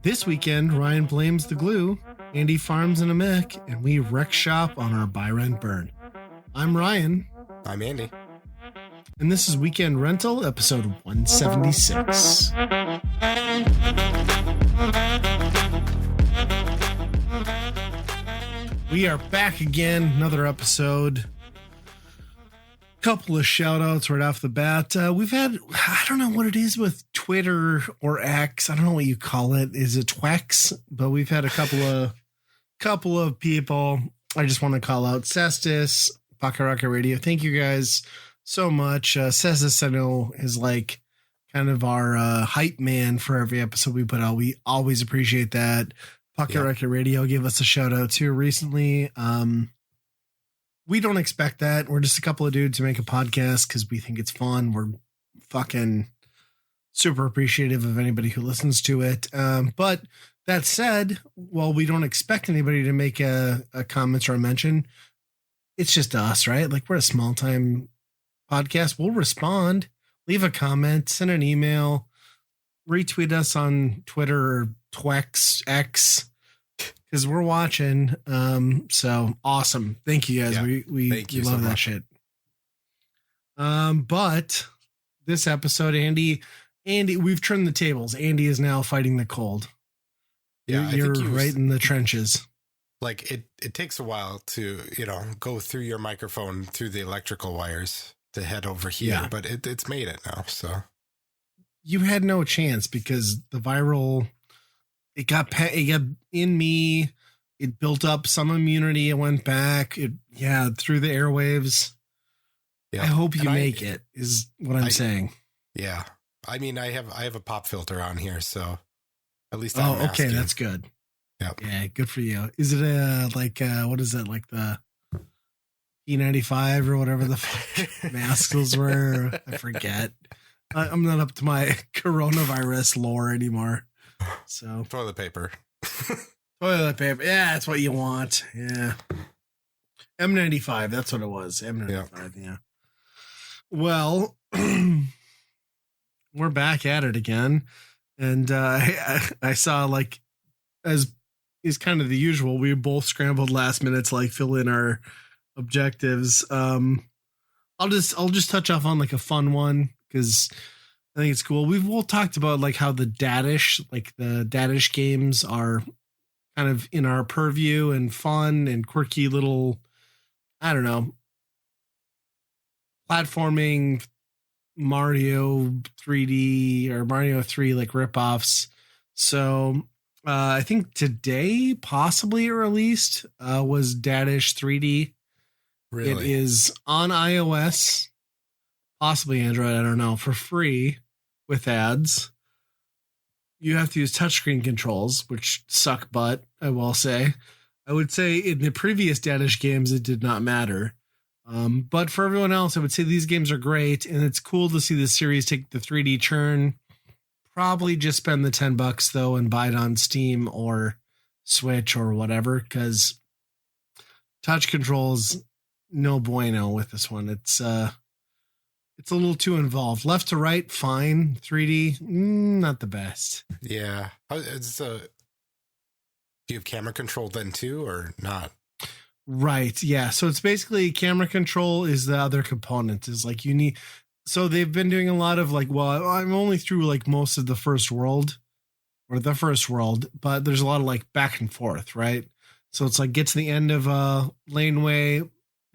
This weekend, Ryan blames the glue, Andy farms in a mech, and we wreck shop on our buy, rent, burn. I'm Ryan. I'm Andy. And this is Weekend Rental, episode 176. We are back again, another episode. Couple of shout outs right off the bat. We've had, I don't know what it is with Twitter or X. I don't know what you call it. Is it Twex? But we've had a couple of people. I just want to call out Cestus, Pakaraka Radio. Thank you guys so much. Cestus, I know, is like kind of our hype man for every episode we put out. We always appreciate that. Pakaraka Radio gave us a shout out too recently. We don't expect that. We're just a couple of dudes who make a podcast because we think it's fun. We're fucking super appreciative of anybody who listens to it. But that said, while we don't expect anybody to make a comment or a mention, it's just us, right? Like, we're a small time podcast. We'll respond, leave a comment, send an email, retweet us on Twitter or Twex X, because we're watching. So awesome. Thank you guys. Yeah, we love that shit. But this episode, Andy, we've turned the tables. Andy is now fighting the cold. Yeah, you're right in the trenches. Like it takes a while to, go through your microphone through the electrical wires to head over here, but it's made it now. So you had no chance because the viral, it got in me. It built up some immunity. It went back. Through the airwaves. Yeah. I hope you make it is what I'm saying. Yeah. I mean, I have a pop filter on here, so at least I'm okay. That's good. Yep. Yeah. Good for you. Is it what is it? Like the P95 or whatever the fuck masks were? I forget. I'm not up to my coronavirus lore anymore. So toilet paper. Toilet paper. Yeah, that's what you want. Yeah. M95. That's what it was. M95. Yeah. Well, we're back at it again. And I saw, like, as is kind of the usual, we both scrambled last minute to, like, fill in our objectives. I'll just touch off on, like, a fun one because I think it's cool. We've all talked about, like, how the Dadish games are kind of in our purview and fun and quirky little, I don't know, platforming Mario 3D or Mario 3 like ripoffs. So I think today possibly released was Dadish 3D. Really? It is on iOS, possibly Android, I don't know, for free with ads. You have to use touchscreen controls, which suck butt, I will say. I would say in the previous Dadish games, it did not matter. But for everyone else, I would say these games are great, and it's cool to see the series take the 3D turn. Probably just spend the $10, though, and buy it on Steam or Switch or whatever, because touch controls, no bueno with this one. It's a little too involved. Left to right, fine. 3D, not the best. Yeah. Do you have camera control then too, or not? Right. Yeah. So it's basically camera control is the other component. Is like so they've been doing a lot of like, well, I'm only through like most of the first world, but there's a lot of like back and forth, right? So it's like get to the end of a laneway,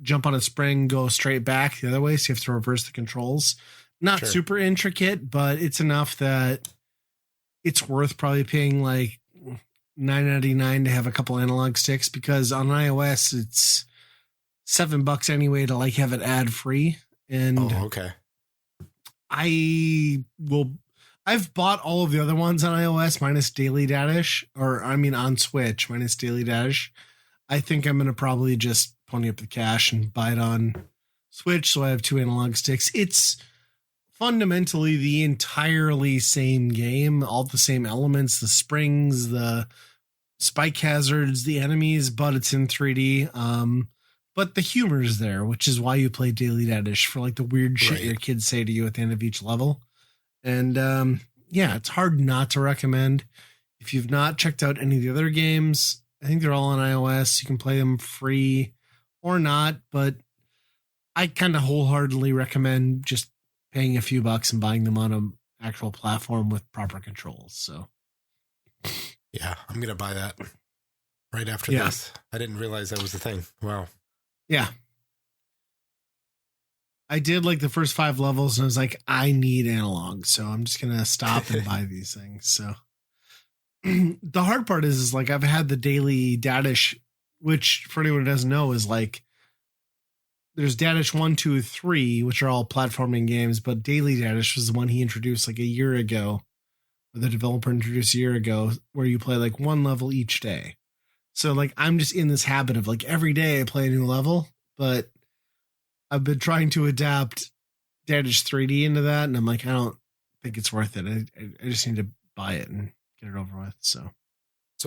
jump on a spring, go straight back the other way. So you have to reverse the controls. Not super intricate, but it's enough that it's worth probably paying like $9.99 to have a couple analog sticks, because on iOS it's $7 anyway to like have it ad free. And okay. I've bought all of the other ones on iOS minus Daily Dadish, on Switch minus Daily Dadish. I think I'm going to probably just pony up the cash and buy it on Switch. So I have two analog sticks. It's fundamentally the entirely same game, all the same elements, the springs, the spike hazards, the enemies, but it's in 3D. But the humor is there, which is why you play Daily Dadish, for like the weird shit your kids say to you at the end of each level. And yeah, it's hard not to recommend. If you've not checked out any of the other games, I think they're all on iOS. You can play them free or not, but I kind of wholeheartedly recommend just paying a few bucks and buying them on an actual platform with proper controls. So, yeah, I'm going to buy that right after Yeah. this. I didn't realize that was the thing. Wow. yeah. I did like the first 5 levels and I was like, I need analog. So I'm just going to stop and buy these things. So the hard part is like I've had the daily Dadish, which for anyone who doesn't know is like there's Dadish 1, 2, 3, which are all platforming games, but Daily Dadish was the one he introduced like a year ago, or the developer introduced a year ago, where you play like 1 level each day. So like I'm just in this habit of like every day I play a new level, but I've been trying to adapt Dadish 3D into that, and I'm like, I don't think it's worth it. I just need to buy it and get it over with. So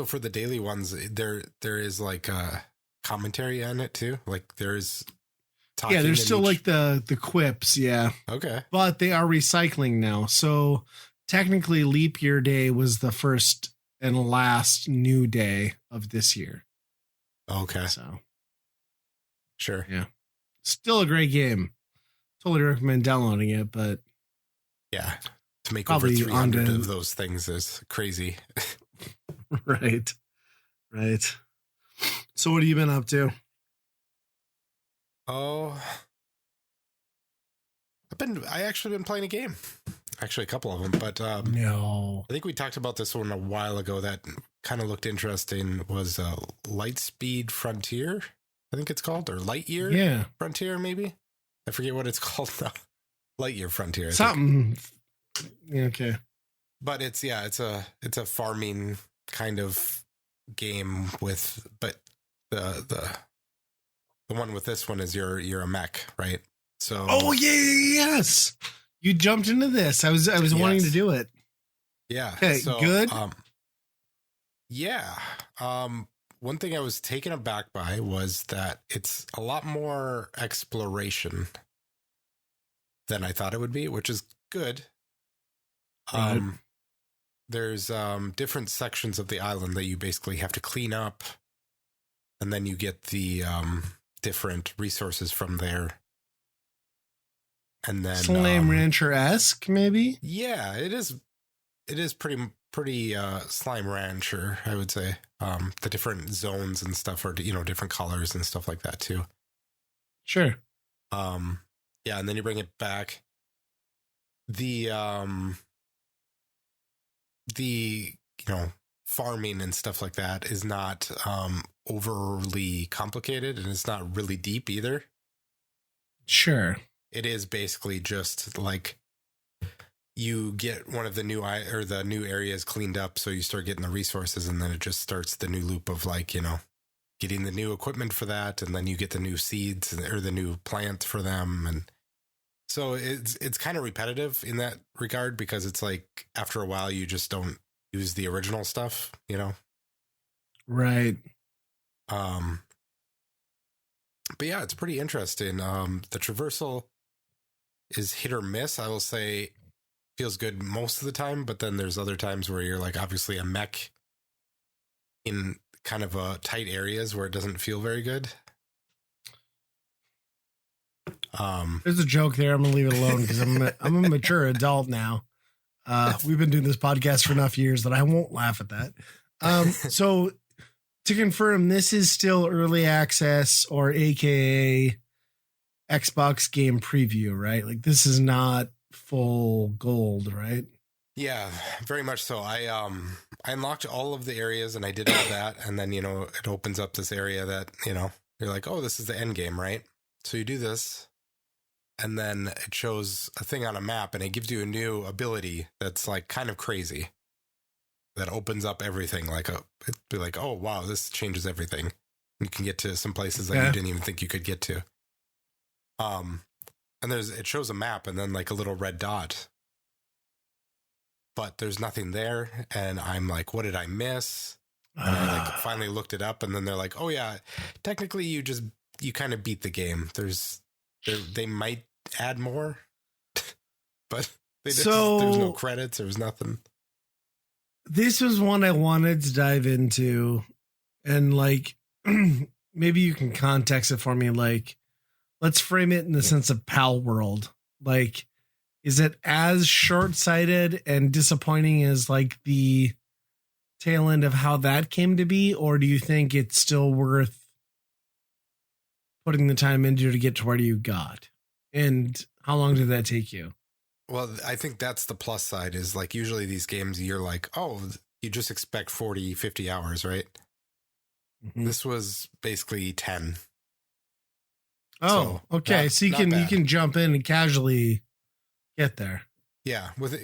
for the daily ones, there is like a commentary on it too. Like there's talking. Yeah, there's still like the quips, yeah. Okay. But they are recycling now. So technically leap year day was the first and last new day of this year. Okay. So sure. Yeah. Still a great game. Totally recommend downloading it, but yeah, to make probably over 300 of those things is crazy. Right. So what have you been up to? Oh, I actually been playing a game. Actually, a couple of them, but No. I think we talked about this one a while ago that kind of looked interesting. Was Lightspeed Frontier, I think it's called, or Lightyear Frontier, maybe. I forget what it's called now. Lightyear Frontier. Something. Yeah, okay. But it's a farming kind of game but the one with this one is you're a mech, right? So yes. You jumped into this. I was wanting to do it. Yeah. Okay, so, good. Yeah. One thing I was taken aback by was that it's a lot more exploration than I thought it would be, which is good. Right. There's different sections of the island that you basically have to clean up, and then you get the different resources from there. And then Slime Rancher-esque, maybe? Yeah, it is pretty Slime Rancher, I would say. The different zones and stuff are, different colors and stuff like that too. Sure. Yeah, and then you bring it back. The farming and stuff like that is not overly complicated, and it's not really deep either. Sure. It is basically just like you get one of the new areas cleaned up, so you start getting the resources, and then it just starts the new loop of getting the new equipment for that, and then you get the new seeds or the new plant for them, and so it's kind of repetitive in that regard, because it's like after a while you just don't use the original stuff, Right. But yeah, it's pretty interesting. The traversal is hit or miss. I will say feels good most of the time, but then there's other times where you're like obviously a mech in kind of tight areas where it doesn't feel very good. There's a joke there. I'm gonna leave it alone because I'm a mature adult now. We've been doing this podcast for enough years that I won't laugh at that. So to confirm, this is still early access, or AKA Xbox game preview, right? Like this is not full gold, right? Yeah, very much so. I unlocked all of the areas and I did all that, and then it opens up this area that you're like, oh, this is the end game, right? So you do this, and then it shows a thing on a map, and it gives you a new ability that's like kind of crazy. That opens up everything. It'd be like, oh wow, this changes everything. You can get to some places that you didn't even think you could get to. And it shows a map and then like a little red dot, but there's nothing there. And I'm like, what did I miss? And I finally looked it up, and then they're like, oh yeah, technically you kind of beat the game. They might add more, but There's no credits. There was nothing. This was one I wanted to dive into, and like maybe you can context it for me. Like, let's frame it in the sense of Pal World. Like, is it as short-sighted and disappointing as like the tail end of how that came to be, or do you think it's still worth putting the time into to get to where you got? And how long did that take you? Well, I think that's the plus side is like usually these games you're like, oh, you just expect 40, 50 hours, right? Mm-hmm. This was basically 10. Oh, so okay. So you can jump in and casually get there. Yeah. With,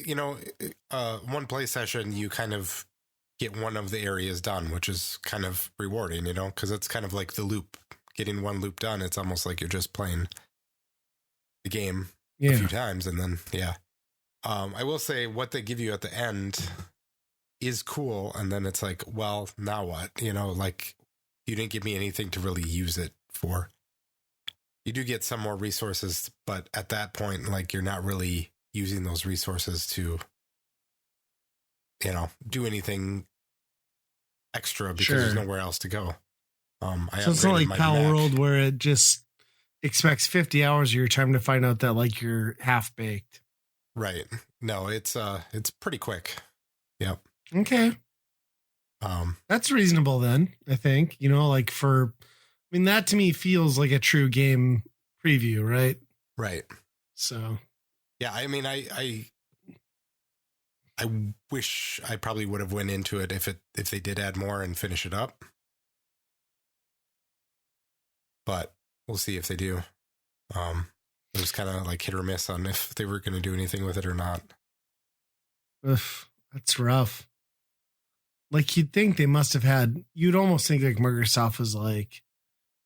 one play session, you kind of get one of the areas done, which is kind of rewarding, because it's kind of like the loop. Getting one loop done, it's almost like you're just playing the game a few times, and then I will say what they give you at the end is cool, and then it's like, well, now what? Like you didn't give me anything to really use it for. You do get some more resources, but at that point, like you're not really using those resources to do anything extra because there's nowhere else to go. So it's not like Pal World where it just expects 50 hours of your time to find out that like you're half baked. Right. No, it's pretty quick. Yep. Okay. That's reasonable then, I think. That to me feels like a true game preview, right? Right. So yeah, I mean I wish I probably would have went into it if they did add more and finish it up. But we'll see if they do. It was kind of like hit or miss on if they were going to do anything with it or not. Oof, that's rough. Like you'd think they must have had, you'd almost think like Microsoft was like,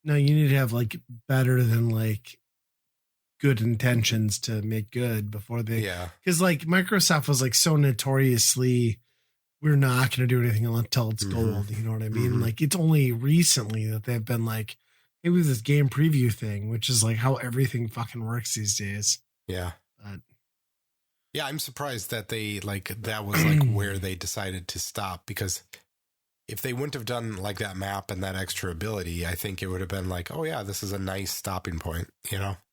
no, you need to have like better than like good intentions to make good before they, because like Microsoft was like so notoriously, we're not going to do anything until it's gold. You know what I mean? Mm-hmm. Like it's only recently that they've been like, it was this game preview thing, which is like how everything fucking works these days. Yeah. Yeah, I'm surprised that they that was like where they decided to stop, because if they wouldn't have done like that map and that extra ability, I think it would have been like, oh yeah, this is a nice stopping point.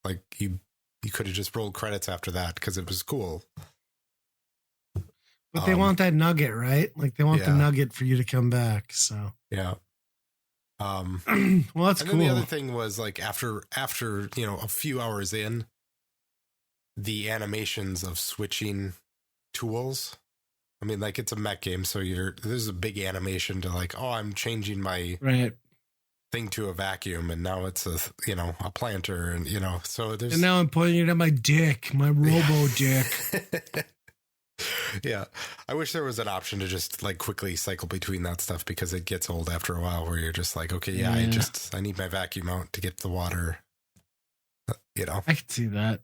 Like you could have just rolled credits after that because it was cool. But they want that nugget, right? Like they want the nugget for you to come back. So yeah. Well, that's cool. And then the other thing was like after a few hours in, the animations of switching tools. I mean, like it's a mech game, so there's a big animation to like, oh, I'm changing my thing to a vacuum, and now it's a planter, and so there's. And now I'm pointing it at my dick, my robo dick. Yeah, I wish there was an option to just like quickly cycle between that stuff, because it gets old after a while where you're just like, okay, I need my vacuum out to get the water. I could see that.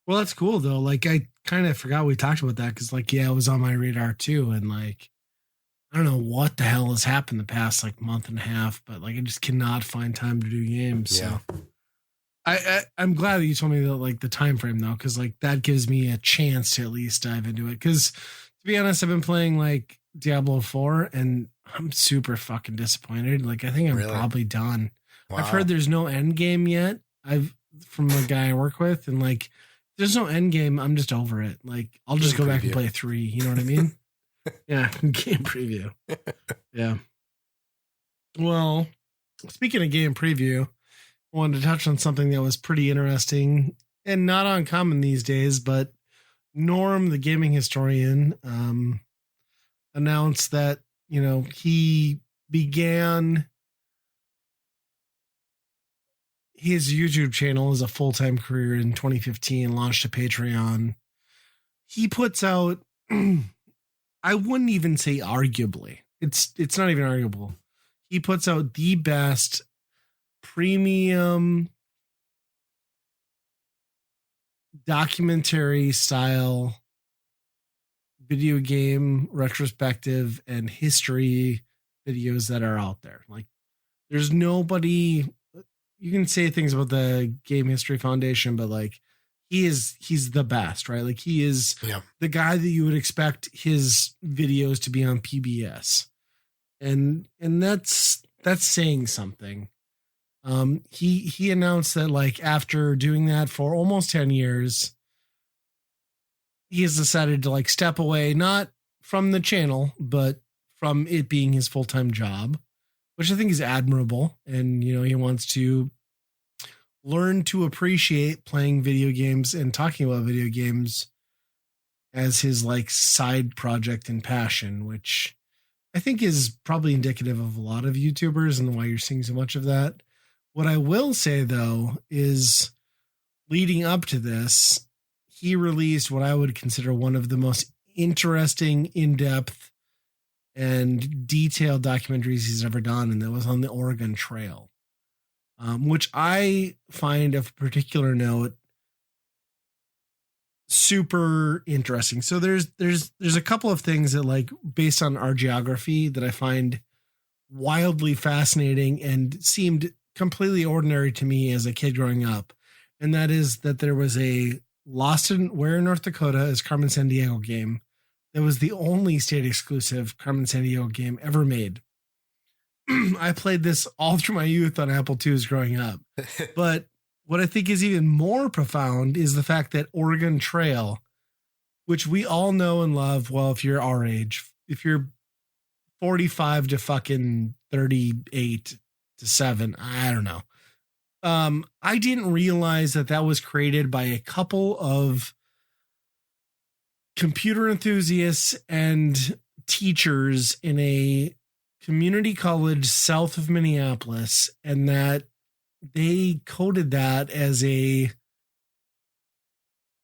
Well, that's cool though. Like I kind of forgot we talked about that because it was on my radar too, and like I don't know what the hell has happened the past like month and a half, but like I just cannot find time to do games. Yeah. So I'm glad that you told me that like the time frame though, because like that gives me a chance to at least dive into it. Because to be honest, I've been playing like Diablo 4 and I'm super fucking disappointed. Like I think I'm probably done. Wow. I've heard there's no end game yet. From the guy I work with, and like there's no end game. I'm just over it. Like I'll just go back and play 3. You know what I mean? Yeah, game preview. Yeah. Well, speaking of game preview, I wanted to touch on something that was pretty interesting and not uncommon these days, but Norm, the gaming historian, announced that, he began his YouTube channel as a full-time career in 2015, launched a Patreon. He puts out, I wouldn't even say arguably, it's not even arguable. He puts out the best premium documentary style video game retrospective and history videos that are out there. Like there's nobody, you can say things about the Game History Foundation, but like he's the best, right? Like he is Yeah. the guy that you would expect his videos to be on PBS. And that's saying something. He announced that like after doing that for almost 10 years, he has decided to like step away, not from the channel, but from it being his full-time job, which I think is admirable. And, you know, he wants to learn to appreciate playing video games and talking about video games as his like side project and passion, which I think is probably indicative of a lot of YouTubers and why you're seeing so much of that. What I will say though is leading up to this, he released what I would consider one of the most interesting, in-depth, and detailed documentaries he's ever done, and that was on the Oregon Trail, which I find of particular note super interesting. So there's a couple of things that like based on our geography that I find wildly fascinating and seemed completely ordinary to me as a kid growing up. And that is that there was a Lost in Where in North Dakota is Carmen Sandiego game that was the only state exclusive Carmen Sandiego game ever made. I played this all through my youth on Apple IIs growing up. But what I think is even more profound is the fact that Oregon Trail, which we all know and love, well, if you're our age, if you're 45 to fucking 38 to 7, I don't know. I didn't realize that was created by a couple of computer enthusiasts and teachers in a community college south of Minneapolis, and that they coded that as a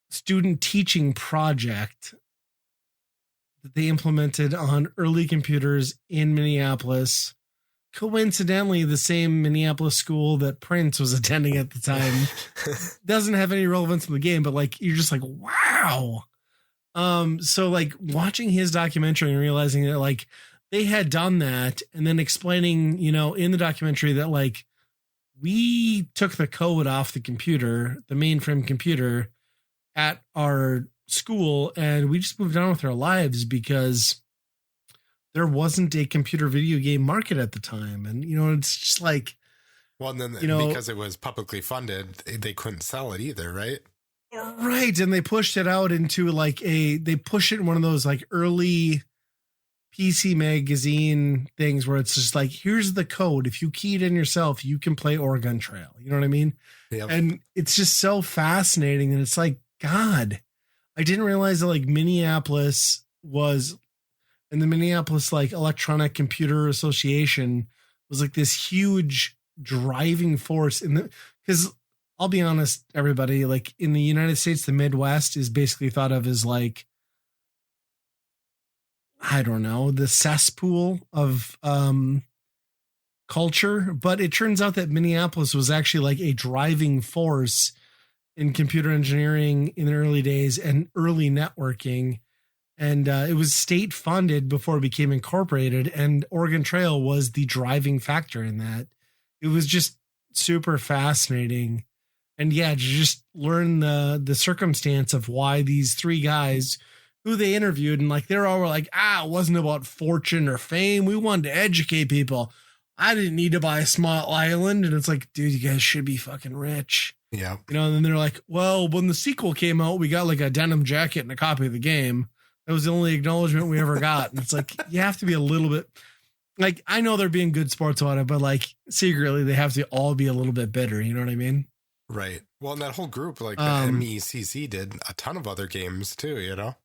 student teaching project that they implemented on early computers in Minneapolis. Coincidentally, the same Minneapolis school that Prince was attending at the time. Doesn't have any relevance in the game, but like you're just like, wow. So like watching his documentary and realizing that like they had done that, and then explaining, you know, in the documentary that like we took the code off the computer, the mainframe computer at our school, and we just moved on with our lives because there wasn't a computer video game market at the time. And, you know, it's just like, well, and then, you know, because it was publicly funded, they couldn't sell it either, right? Right. And they pushed it out into like they push it in one of those like early PC magazine things where it's just like, here's the code. If you key it in yourself, you can play Oregon Trail. You know what I mean? Yep. And it's just so fascinating. And it's like, God, I didn't realize that like Minneapolis was, and the Minneapolis like Electronic Computer Association was like this huge driving force in the, because I'll be honest, everybody, like in the United States, the Midwest is basically thought of as like, I don't know, the cesspool of culture. But it turns out that Minneapolis was actually like a driving force in computer engineering in the early days and early networking. And it was state funded before it became incorporated. And Oregon Trail was the driving factor in that. It was just super fascinating. And yeah, to just learn the circumstance of why these three guys who they interviewed, and like they're all like, it wasn't about fortune or fame. We wanted to educate people. I didn't need to buy a small island. And it's like, dude, you guys should be fucking rich. Yeah. You know, and then they're like, well, when the sequel came out, we got like a denim jacket and a copy of the game. That was the only acknowledgement we ever got. And it's like, you have to be a little bit like, I know they're being good sports about it, but like secretly they have to all be a little bit bitter. You know what I mean? Right. Well, and that whole group, like the MECC did a ton of other games too, you know?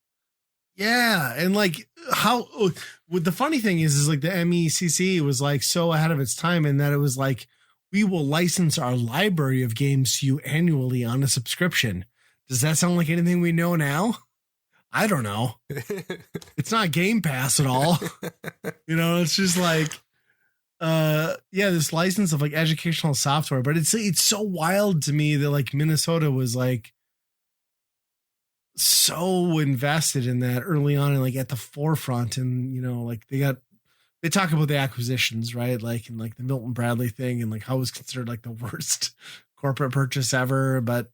Yeah. And like the funny thing is like the MECC was like so ahead of its time in that it was like, we will license our library of games to you annually on a subscription. Does that sound like anything we know now? I don't know. It's not Game Pass at all. You know, it's just like, this license of like educational software, but it's so wild to me that like Minnesota was like so invested in that early on and like at the forefront. And, you know, like they talk about the acquisitions, right? Like, and like the Milton Bradley thing and like how it was considered like the worst corporate purchase ever. But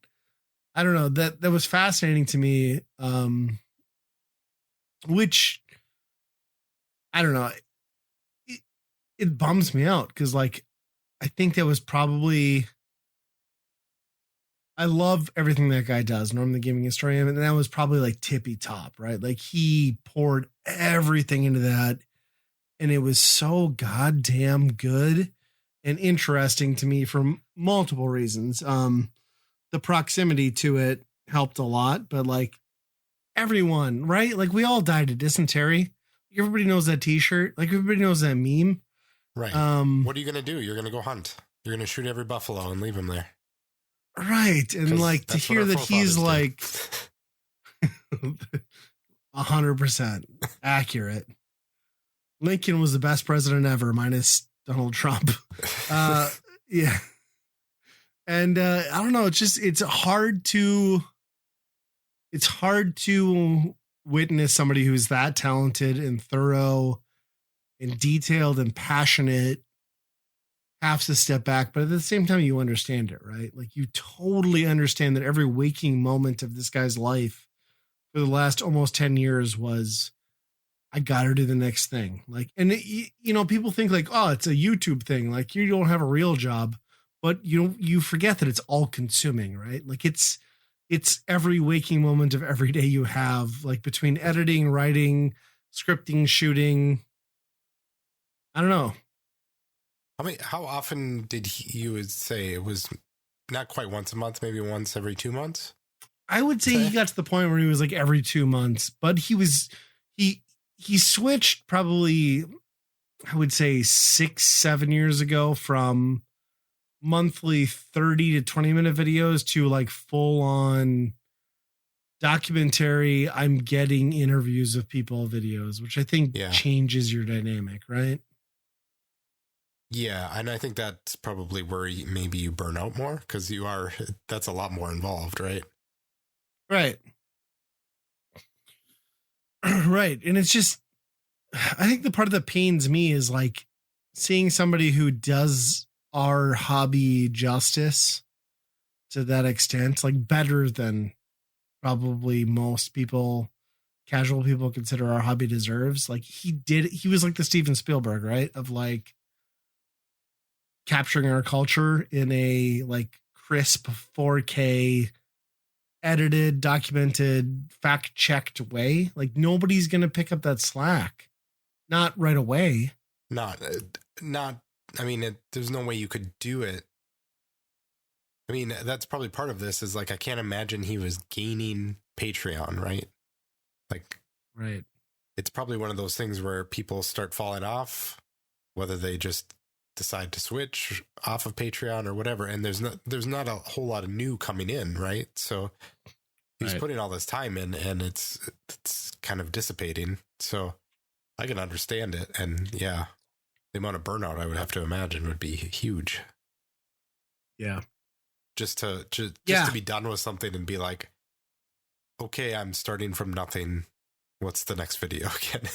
I don't know, that was fascinating to me. Which I don't know, it, it bums me out because like I think that was probably I love everything that guy does, Norm the Gaming Historian, and that was probably like tippy top, right? Like he poured everything into that, and it was so goddamn good and interesting to me for multiple reasons. The proximity to it helped a lot, but like everyone, right? Like we all died of dysentery. Everybody knows that T-shirt. Like everybody knows that meme. Right. What are you going to do? You're going to go hunt. You're going to shoot every buffalo and leave him there. Right. And like to hear that he's like 100% accurate. Lincoln was the best president ever, minus Donald Trump. Yeah. And I don't know, it's hard to witness somebody who's that talented and thorough and detailed and passionate have to step back, but at the same time you understand it, right? Like you totally understand that every waking moment of this guy's life for the last almost 10 years was I got to do the next thing. Like, and people think like, oh, it's a YouTube thing. Like you don't have a real job, but you forget that it's all consuming, right? Like it's every waking moment of every day you have, like between editing, writing, scripting, shooting. I don't know. How often you would say it was? Not quite once a month, maybe once every 2 months? I would say he got to the point where he was like every 2 months, but he switched probably, I would say 6-7 years ago from monthly 30 to 20-minute videos to like full on documentary. I'm getting interviews of people videos, which I think changes your dynamic, right? Yeah, and I think that's probably where maybe you burn out more because that's a lot more involved, right? Right. Right. And it's just, I think the part that pains me is like seeing somebody who does our hobby justice to that extent, like better than probably most people, casual people consider our hobby deserves. Like he was like the Steven Spielberg, right? Of like, capturing our culture in a like crisp 4K edited, documented, fact-checked way. Like nobody's going to pick up that slack. Not right away. Not I mean, there's no way you could do it. I mean, that's probably part of this is like, I can't imagine he was gaining Patreon, right? Like, right. It's probably one of those things where people start falling off, whether they just decide to switch off of Patreon or whatever, and there's not a whole lot of new coming in, right? So he's putting all this time in, and it's kind of dissipating. So I can understand it, and yeah, the amount of burnout I would have to imagine would be huge. Yeah, just to be done with something and be like, okay, I'm starting from nothing. What's the next video again?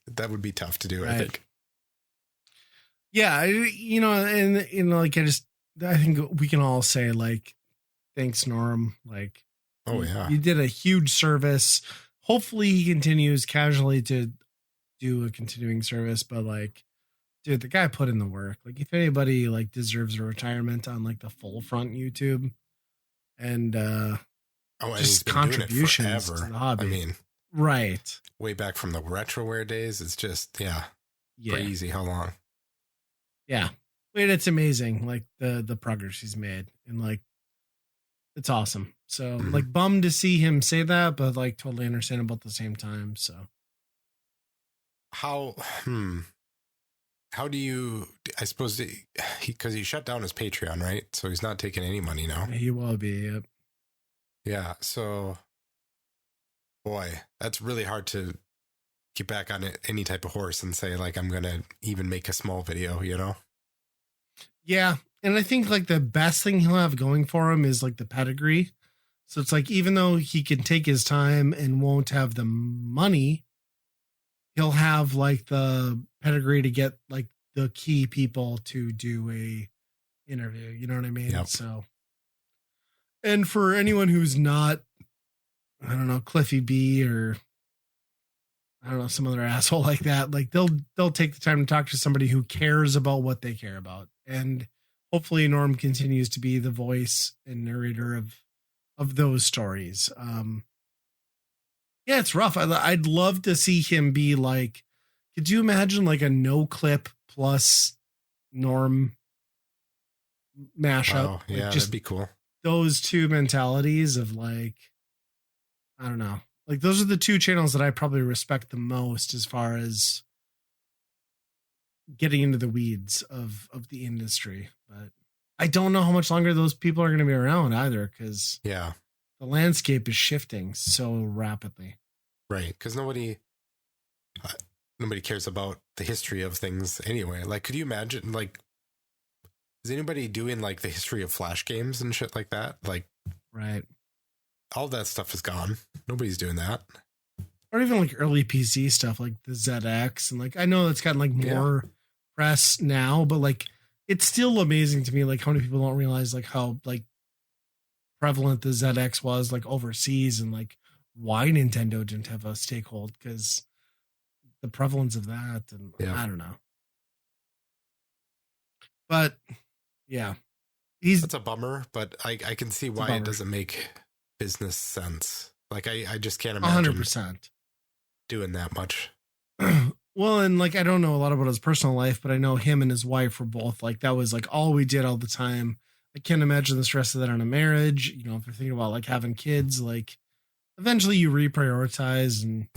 That would be tough to do, I think. Yeah, and like I think we can all say like, thanks, Norm. Like, oh yeah, you did a huge service. Hopefully, he continues casually to do a continuing service, but like, dude, the guy put in the work. Like, if anybody like deserves a retirement on like the full front YouTube, and just contributions to the hobby. I mean, right, way back from the retroware days. It's just crazy how long. Yeah. And it's amazing, like the progress he's made, and like it's awesome. So like bummed to see him say that, but like totally understandable at the same time. So how do you, I suppose because he shut down his Patreon, right? So he's not taking any money now. He will be. Yep. Yeah. So boy, that's really hard to get back on any type of horse and say like, I'm going to even make a small video, Yeah. And I think like the best thing he'll have going for him is like the pedigree. So it's like, even though he can take his time and won't have the money, he'll have like the pedigree to get like the key people to do a interview. You know what I mean? Yep. So And for anyone who's not, I don't know, Cliffy B or I don't know, some other asshole like that, like they'll take the time to talk to somebody who cares about what they care about. And hopefully Norm continues to be the voice and narrator of those stories. Yeah, it's rough. I'd love to see him be like, could you imagine like a no clip plus Norm mashup? Oh, Like yeah, just that'd be cool. those two mentalities of like, I don't know. Like those are the two channels that I probably respect the most as far as getting into the weeds of the industry. But I don't know how much longer those people are going to be around either, because Yeah, the landscape is shifting so rapidly. right. Because nobody cares about the history of things anyway. Like, could you imagine, like, is anybody doing like the history of Flash games and shit like that? Like, Right. all that stuff is gone. Nobody's doing that. Or even like early PC stuff like the ZX. And like, I know it's gotten like more press now, but like, it's still amazing to me, like how many people don't realize like how like prevalent the ZX was like overseas and like why Nintendo didn't have a stakehold, because the prevalence of that. And I don't know. But yeah, that's a bummer, but I can see why it doesn't make business sense. Like I just can't imagine 100% doing that much. Well, and like I don't know a lot about his personal life, but I know him and his wife were both like that was like all we did all the time. I can't imagine the stress of that on a marriage. You know, if you're thinking about like having kids, like eventually you reprioritize and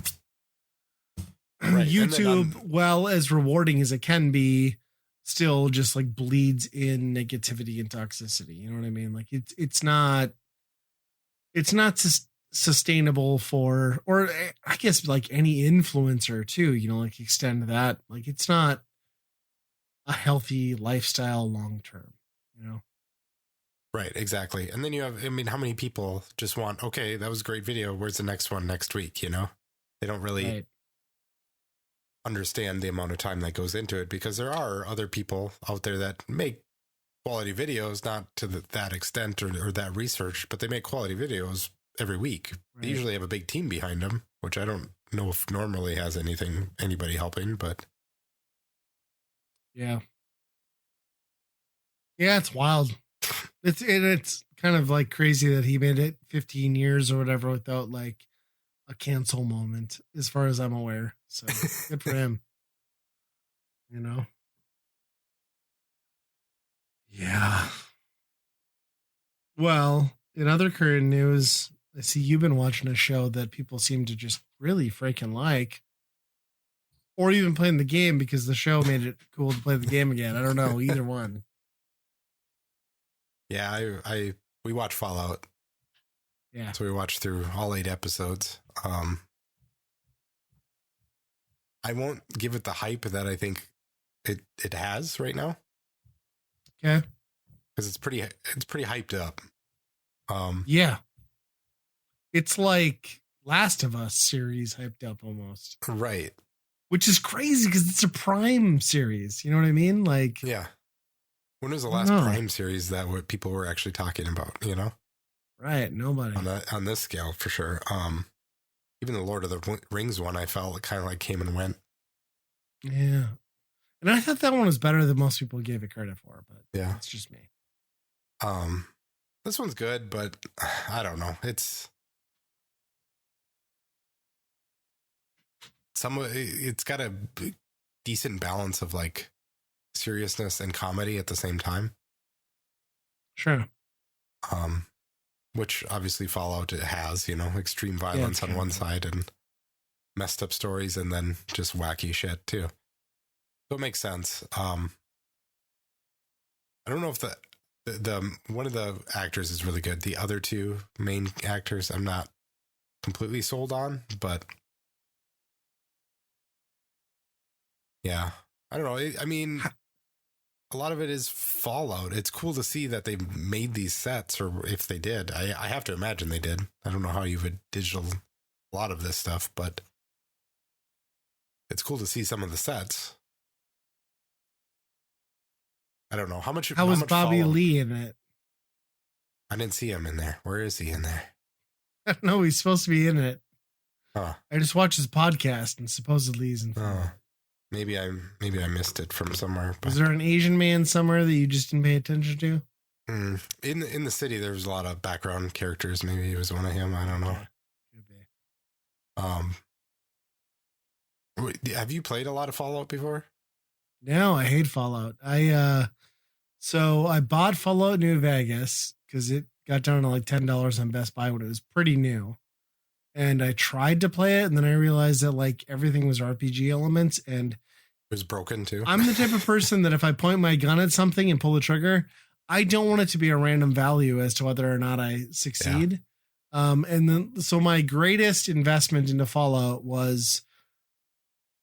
right. YouTube, well, as rewarding as it can be, still just like bleeds in negativity and toxicity. You know what I mean? Like it's not sustainable for, or I guess like any influencer too, you know, like extend that, like it's not a healthy lifestyle long term, you know. Right, exactly. And then you have, I mean, how many people just want, okay, that was a great video, where's the next one next week, you know? They don't really understand the amount of time that goes into it, because there are other people out there that make quality videos, not to that extent or that research, but they make quality videos every week. Right. They usually have a big team behind them, which I don't know if normally has anybody helping, but yeah, it's wild. It's kind of like crazy that he made it 15 years or whatever without like a cancel moment, as far as I'm aware. So good for him. You know? Yeah. Well, in other current news, I see you've been watching a show that people seem to just really freaking like, or even playing the game because the show made it cool to play the game again. I don't know, either one. yeah, we watch Fallout. Yeah. So we watched through all 8 episodes. I won't give it the hype that I think it has right now. Okay. Because it's pretty hyped up. Yeah. It's like Last of Us series hyped up almost. Right. Which is crazy because it's a Prime series. You know what I mean? Like, yeah. When was the last Prime series that what people were actually talking about, you know? Right. Nobody. On this scale, for sure. Even the Lord of the Rings one, I felt kind of like came and went. Yeah. And I thought that one was better than most people gave it credit for, but yeah, it's just me. This one's good, but I don't know. It's got a decent balance of like seriousness and comedy at the same time. Sure. Which obviously Fallout it has, you know, extreme violence on one side and messed up stories, and then just wacky shit too. So it makes sense. I don't know if the one of the actors is really good. The other two main actors, I'm not completely sold on, but yeah, I don't know. I mean, a lot of it is Fallout. It's cool to see that they made these sets, or if they did, I have to imagine they did. I don't know how you would digital a lot of this stuff, but it's cool to see some of the sets. I don't know how much. How was Bobby Fallout, Lee in it? I didn't see him in there. Where is he in there? I don't know. He's supposed to be in it. Huh. I just watched his podcast and supposedly he's in. Oh, maybe I missed it from somewhere. But. Was there an Asian man somewhere that you just didn't pay attention to? In the city, there was a lot of background characters. Maybe he was one of him. I don't know. Could be. Have you played a lot of Fallout before? No, I hate Fallout. So I bought Fallout New Vegas because it got down to like $10 on Best Buy when it was pretty new. And I tried to play it, and then I realized that like everything was RPG elements, and it was broken too. I'm the type of person that if I point my gun at something and pull the trigger, I don't want it to be a random value as to whether or not I succeed. Yeah. And then so my greatest investment into Fallout was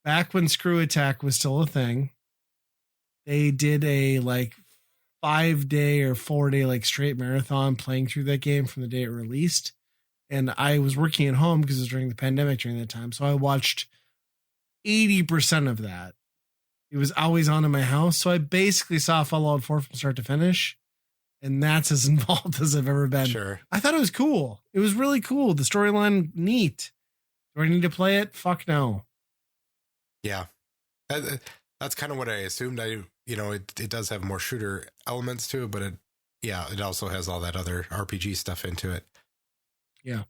back when Screw Attack was still a thing. They did a like 5-day or 4-day like straight marathon playing through that game from the day it released. And I was working at home because it was during the pandemic during that time. So I watched 80% of that. It was always on in my house. So I basically saw Fallout 4 from start to finish. And that's as involved as I've ever been. Sure. I thought it was cool. It was really cool. The storyline, neat. Do I need to play it? Fuck no. Yeah. That's kind of what I assumed. It does have more shooter elements to it, but it also has all that other RPG stuff into it. Yeah.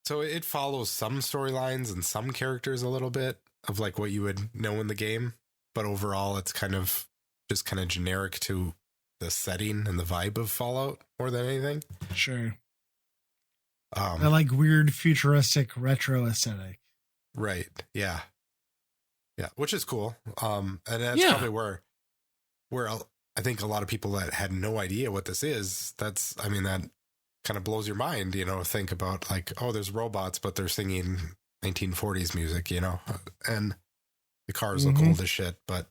So it follows some storylines and some characters a little bit of like what you would know in the game, but overall it's kind of generic to the setting and the vibe of Fallout more than anything. Sure. I like weird futuristic retro aesthetic. Right. Yeah. Yeah. Which is cool. And that's probably where I think a lot of people that had no idea what this is, that kind of blows your mind, think about like, oh, there's robots, but they're singing 1940s music, and the cars look old as shit. But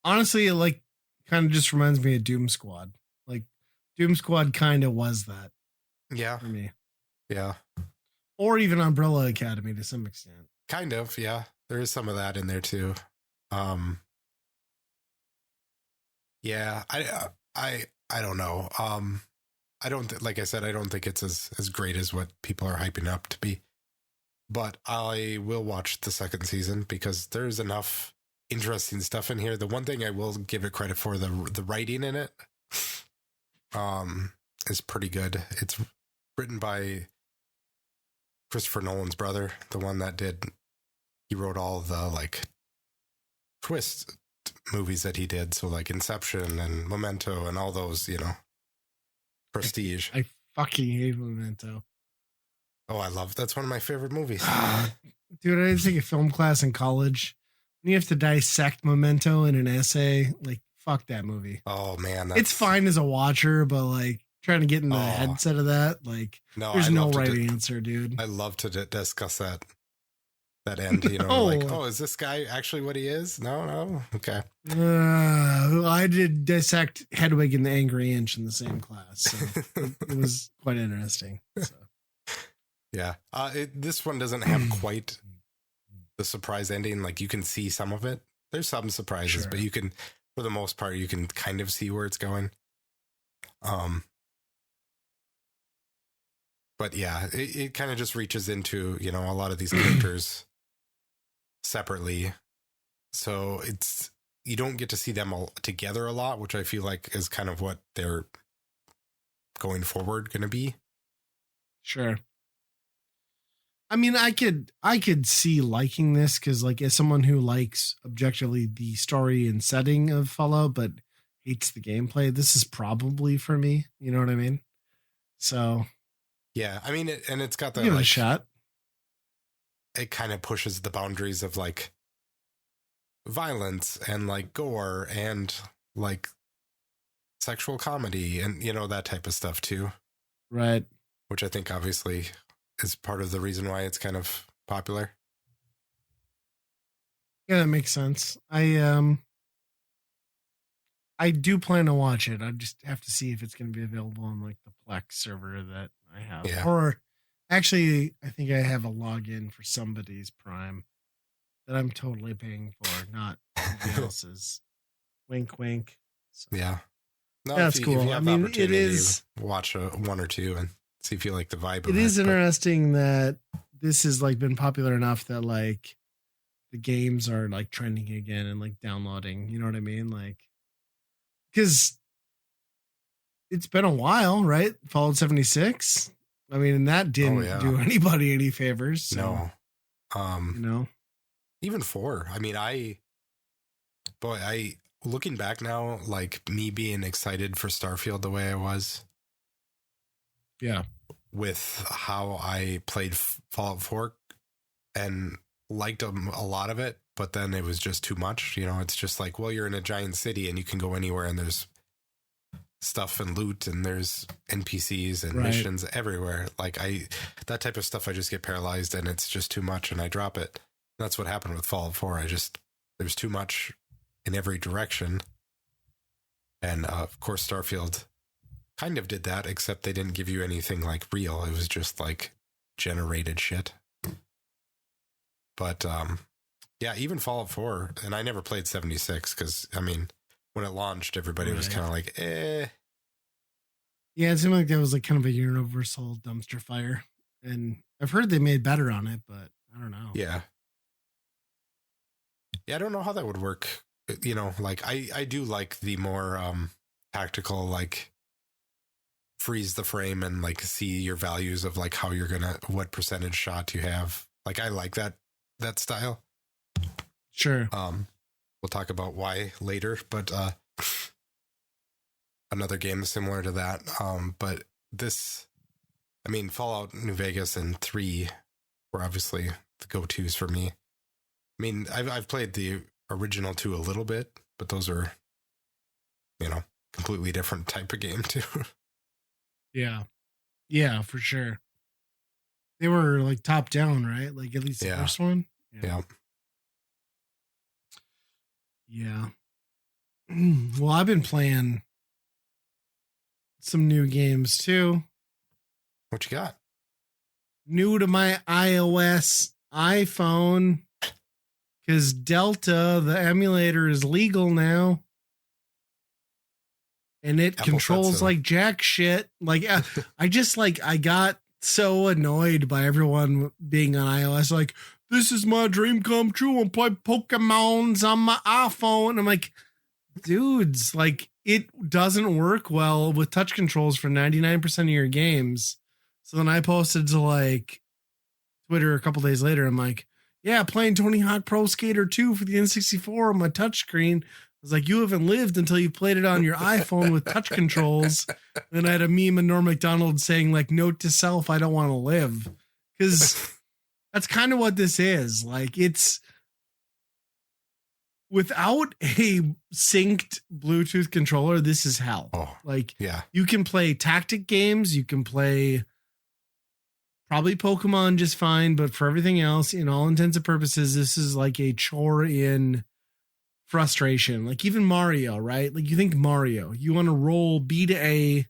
honestly, it like kind of just reminds me of Doom Squad. Like Doom Squad kind of was that. Yeah. For me. Yeah. Or even Umbrella Academy to some extent. Kind of. Yeah. There is some of that in there too. Yeah. I don't know. Like I said, I don't think it's as great as what people are hyping up to be, but I will watch the second season because there's enough interesting stuff in here. The one thing I will give it credit for, the writing in it, is pretty good. It's written by Christopher Nolan's brother, the one that he wrote all the like twist movies that he did. So like Inception and Memento and all those, Prestige. I fucking hate Memento. Oh, that's one of my favorite movies. Dude, I didn't take a film class in college. You have to dissect Memento in an essay. Like, fuck that movie. Oh man. It's fine as a watcher, but like trying to get in the headset of that, like there's no right answer, dude. I love to discuss that end, like, oh, is this guy actually what he is? No. Okay. I did dissect Hedwig and the Angry Inch in the same class. So it was quite interesting. So. Yeah. This one doesn't have quite the surprise ending. Like you can see some of it. There's some surprises, but you can, for the most part, you can kind of see where it's going. But yeah, it kind of just reaches into, a lot of these characters separately. So you don't get to see them all together a lot, which I feel like is kind of what they're going forward going to be. Sure. I mean, I could see liking this because, like, as someone who likes objectively the story and setting of Fallout, but hates the gameplay, this is probably for me. You know what I mean? So, yeah, I mean, and it's got the give it a shot. It kind of pushes the boundaries of like violence and like gore and like sexual comedy and that type of stuff too. Right. Which I think obviously is part of the reason why it's kind of popular. Yeah, that makes sense. I do plan to watch it. I just have to see if it's going to be available on like the Plex server that I have. Yeah. Or actually, I think I have a login for somebody's Prime that I'm totally paying for, not somebody else's. Wink, wink. So. Yeah. No, That's if cool. you have I mean, the opportunity, it is. watch one or two and see if you like the vibe. It is interesting that this has like been popular enough that like the games are like trending again and like downloading. You know what I mean? Like, because it's been a while, right? Fallout 76. I mean, and that didn't do anybody any favors. So, no. You know, even 4. I mean, looking back now, like me being excited for Starfield the way I was. Yeah. With how I played Fallout 4 and liked a lot of it, but then it was just too much. You know, it's just like, well, you're in a giant city and you can go anywhere and there's stuff and loot and there's NPCs and missions everywhere. Like that type of stuff, I just get paralyzed and it's just too much and I drop it. That's what happened with Fallout 4. There's too much in every direction. And of course, Starfield kind of did that, except they didn't give you anything like real. It was just like generated shit. But yeah, even Fallout 4, and I never played 76 because, I mean, when it launched, everybody was kind of like, eh. Yeah, it seemed like that was like kind of a universal dumpster fire. And I've heard they made better on it, but I don't know. Yeah. Yeah, I don't know how that would work. You know, like I do like the more tactical, like freeze the frame and like see your values of like how you're gonna, what percentage shot you have. Like I like that style. Sure. We'll talk about why later, but another game similar to that. But this, I mean, Fallout New Vegas and 3 were obviously the go-tos for me. I mean, I've played the original 2 a little bit, but those are, you know, completely different type of game too. Yeah. Yeah, for sure. They were like top down, right? Like at least the first one. Yeah. Yeah. Well, I've been playing some new games too. What you got? New to my iOS iPhone, because Delta, the emulator, is legal now. And it controls like jack shit. Like I got so annoyed by everyone being on iOS. Like, this is my dream come true. I'm playing Pokemons on my iPhone. I'm like, dudes, like it doesn't work well with touch controls for 99% of your games. So then I posted to like Twitter a couple days later. I'm like, yeah, playing Tony Hawk Pro Skater 2 for the N64 on my touchscreen. I was like, you haven't lived until you played it on your iPhone with touch controls. Then I had a meme of Norm Macdonald saying, like, note to self, I don't want to live. Because that's kind of what this is. Like, it's without a synced Bluetooth controller, this is hell. Oh, like, yeah. You can play tactic games. You can play probably Pokemon just fine. But for everything else, in all intents and purposes, this is like a chore in frustration. Like even Mario, right? Like you think Mario, you want to roll B to A,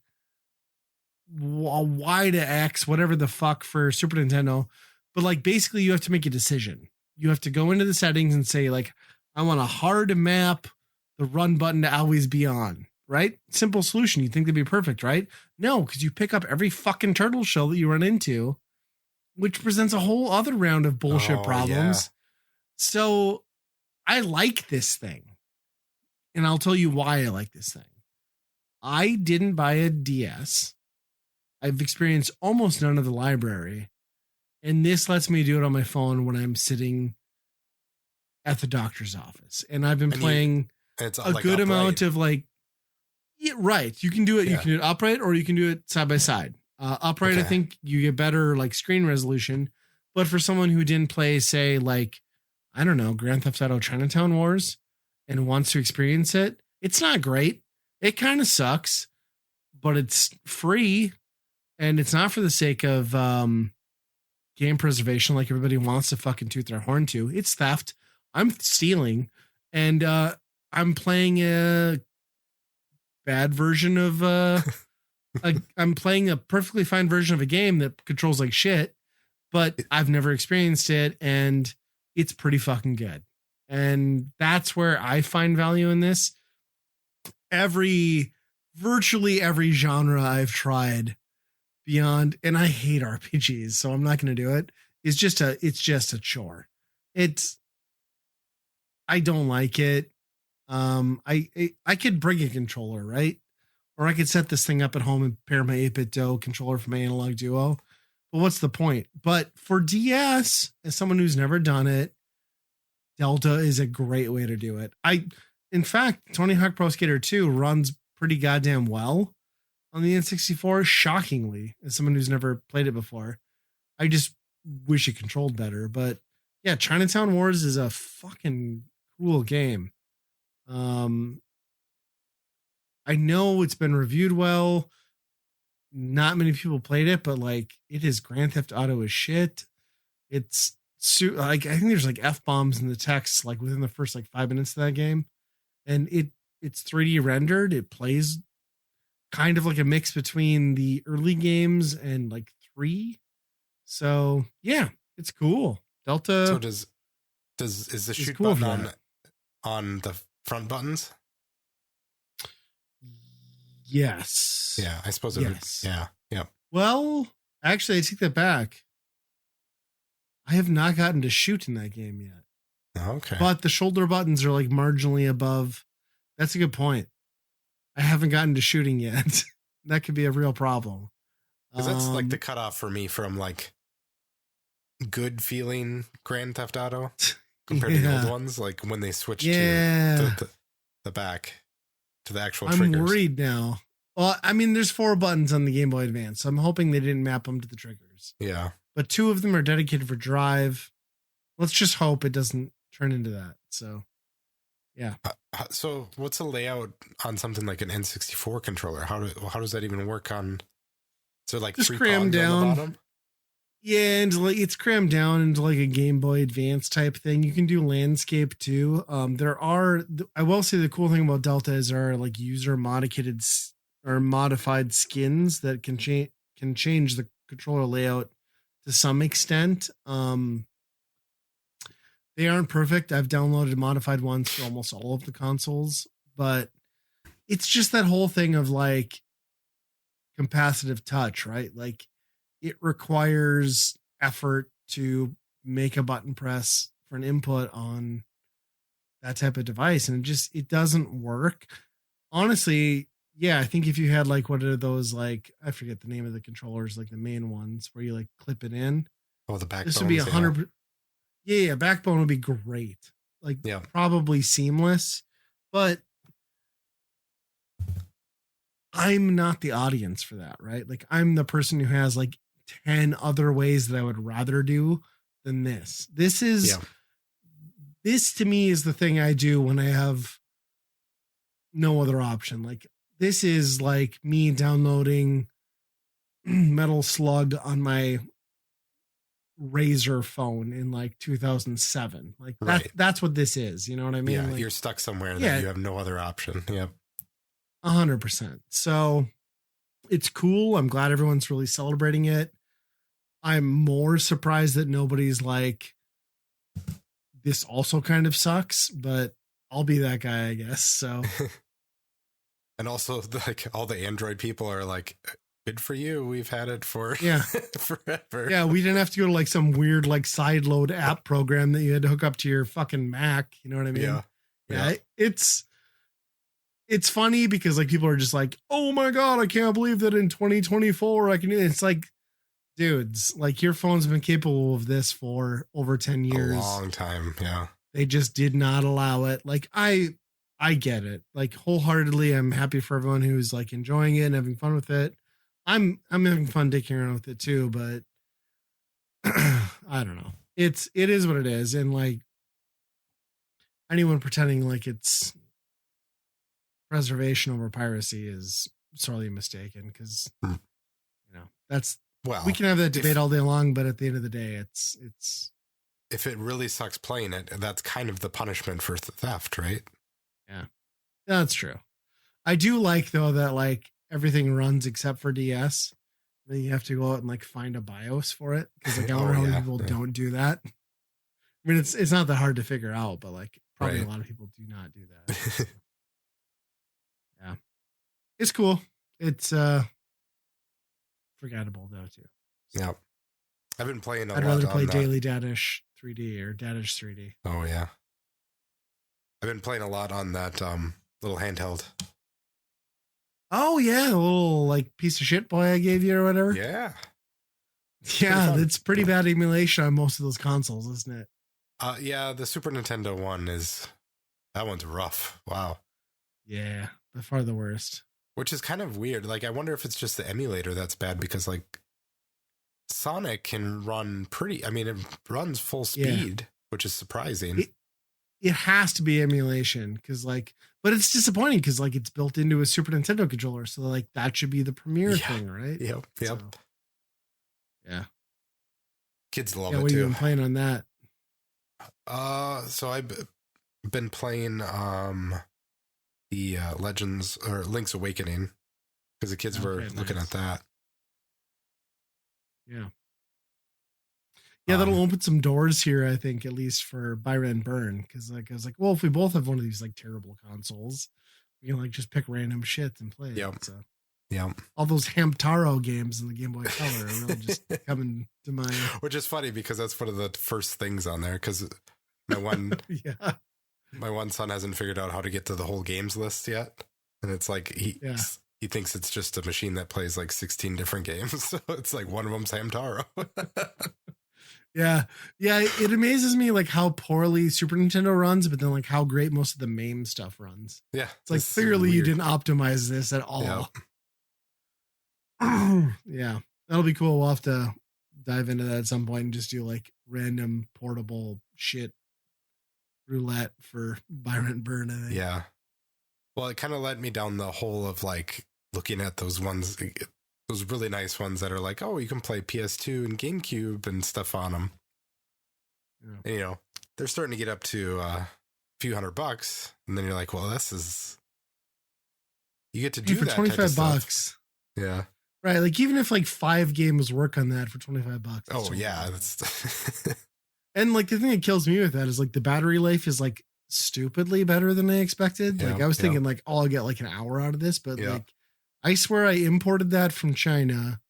Y to X, whatever the fuck for Super Nintendo. But like basically you have to make a decision. You have to go into the settings and say like, I want a hard map, the run button to always be on, right? Simple solution. You think that'd be perfect, right? No, because you pick up every fucking turtle shell that you run into, which presents a whole other round of bullshit problems. Yeah. So I like this thing. And I'll tell you why I like this thing. I didn't buy a DS. I've experienced almost none of the library. And this lets me do it on my phone when I'm sitting at the doctor's office. And I've been playing a like good amount of like, yeah, right. You can do it. Yeah. You can do it upright or you can do it side by side. Upright, okay. I think you get better like screen resolution. But for someone who didn't play, say, like, I don't know, Grand Theft Auto Chinatown Wars and wants to experience it, it's not great. It kind of sucks, but it's free and it's not for the sake of game preservation like everybody wants to fucking toot their horn to. It's theft. I'm stealing and I'm playing a bad version of I'm playing a perfectly fine version of a game that controls like shit, but I've never experienced it and it's pretty fucking good. And that's where I find value in this. Every virtually every genre I've tried beyond, and I hate RPGs, so I'm not going to do it. It's just a chore. I don't like it. I could bring a controller, right? Or I could set this thing up at home and pair my 8-bit DO controller from my Analog Duo. But what's the point? But for DS, as someone who's never done it, Delta is a great way to do it. In fact, Tony Hawk Pro Skater 2 runs pretty goddamn well on the N64, shockingly, as someone who's never played it before. I just wish it controlled better. But yeah, Chinatown Wars is a fucking cool game. I know it's been reviewed well. Not many people played it, but like it is Grand Theft Auto as shit. It's like I think there's like F-bombs in the text like within the first like 5 minutes of that game. And it's 3D rendered. It plays kind of like a mix between the early games and like 3. So yeah, it's cool. Delta. So is the shoot cool button on the front buttons? Yes. Yeah, I suppose it would. Yeah. Yep. Well, actually, I take that back. I have not gotten to shoot in that game yet. Okay. But the shoulder buttons are like marginally above. That's a good point. I haven't gotten to shooting yet. That could be a real problem. Because that's like the cutoff for me from like good feeling Grand Theft Auto compared to the old ones. Like when they switch to the back to the actual triggers. I'm worried now. Well, I mean, there's 4 buttons on the Game Boy Advance, so I'm hoping they didn't map them to the triggers. Yeah. But 2 of them are dedicated for drive. Let's just hope it doesn't turn into that. So, yeah. So what's the layout on something like an N64 controller? How does that even work on? So like just 3 crammed prongs down. on the bottom? Yeah, and like it's crammed down into like a Game Boy Advance type thing. You can do landscape too. I will say the cool thing about Delta is there are like user modified skins that can change the controller layout to some extent. They aren't perfect. I've downloaded modified ones for almost all of the consoles, but it's just that whole thing of like capacitive touch, right? Like it requires effort to make a button press for an input on that type of device, and it doesn't work. Honestly, yeah, I think if you had like what are those like I forget the name of the controllers, like the main ones where you like clip it in. Oh, the backbone. This would be 100. Yeah, Backbone would be great. Like probably seamless, but I'm not the audience for that, right? Like I'm the person who has like 10 other ways that I would rather do than this. This to me is the thing I do when I have no other option. Like this is like me downloading Metal Slug on my Razor phone in like 2007. Like that's what this is. You know what I mean? Yeah, like, you're stuck somewhere that you have no other option. Yep. 100%. So it's cool. I'm glad everyone's really celebrating it. I'm more surprised that nobody's like, this also kind of sucks, but I'll be that guy, I guess. So, and also like all the Android people are like, good for you. We've had it for forever. Yeah. We didn't have to go to like some weird, like sideload app program that you had to hook up to your fucking Mac. You know what I mean? Yeah. It's funny because like people are just like, oh my God, I can't believe that in 2024 I can do it. It's like, dudes, like your phone's been capable of this for over 10 years. A long time. Yeah. They just did not allow it. Like I get it. Like wholeheartedly, I'm happy for everyone who's like enjoying it and having fun with it. I'm having fun dicking around with it too, but I don't know. It is what it is. And like anyone pretending like it's preservation over piracy is sorely mistaken because we can have that debate all day long, but at the end of the day, it's if it really sucks playing it, that's kind of the punishment for theft, right? Yeah, that's true. I do like though that like everything runs except for DS. Then you have to go out and like find a BIOS for it because like I don't know how many people don't do that. I mean, it's not that hard to figure out, but like probably a lot of people do not do that. It's cool. It's forgettable though too. Yeah. I've been playing a I'd lot rather on play that. Daily Dadish 3D or Dadish 3D. Oh yeah. I've been playing a lot on that little handheld. Oh yeah, the little like piece of shit boy I gave you or whatever. Yeah. Yeah, it's pretty bad emulation on most of those consoles, isn't it? Yeah, the Super Nintendo one that one's rough. Wow. Yeah, by far the worst. Which is kind of weird. Like, I wonder if it's just the emulator that's bad because, like, Sonic can run it runs full speed, which is surprising. It has to be emulation because, like, but it's disappointing because, like, it's built into a Super Nintendo controller. So, like, that should be the premier thing, right? Yep. So, yeah. Kids love it what too. What have you been playing on that? So I've been playing the Legends or Link's Awakening because the kids were looking at that. Yeah. Yeah, that'll open some doors here, I think, at least for Byron Burn. Because like I was like, well, if we both have one of these like terrible consoles, we can like just pick random shit and play it. So yeah, all those Hamtaro games in the Game Boy Color are really just coming to mind. Which is funny because that's one of the first things on there. Because my one my one son hasn't figured out how to get to the whole games list yet, and it's like he thinks it's just a machine that plays like 16 different games. So it's like one of them's Hamtaro. Yeah. It amazes me like how poorly Super Nintendo runs, but then like how great most of the MAME stuff runs. Yeah. It's like clearly you didn't optimize this at all. Yeah. That'll be cool. We'll have to dive into that at some point and just do like random portable shit roulette for Byron Burn, I think. Yeah. Well, it kind of led me down the hole of like looking at those ones, those really nice ones that are like, oh, you can play PS2 and GameCube and stuff on them. Yeah. And, you know, they're starting to get up to a few $100, and then you're like, well, you get to do for that 25 bucks. Stuff. Yeah. Right. Like even if like 5 games work on that for 25 bucks. Oh yeah. That's and like the thing that kills me with that is like the battery life is like stupidly better than I expected. Like I was thinking like, oh, I'll get like an hour out of this, but like I swear I imported that from China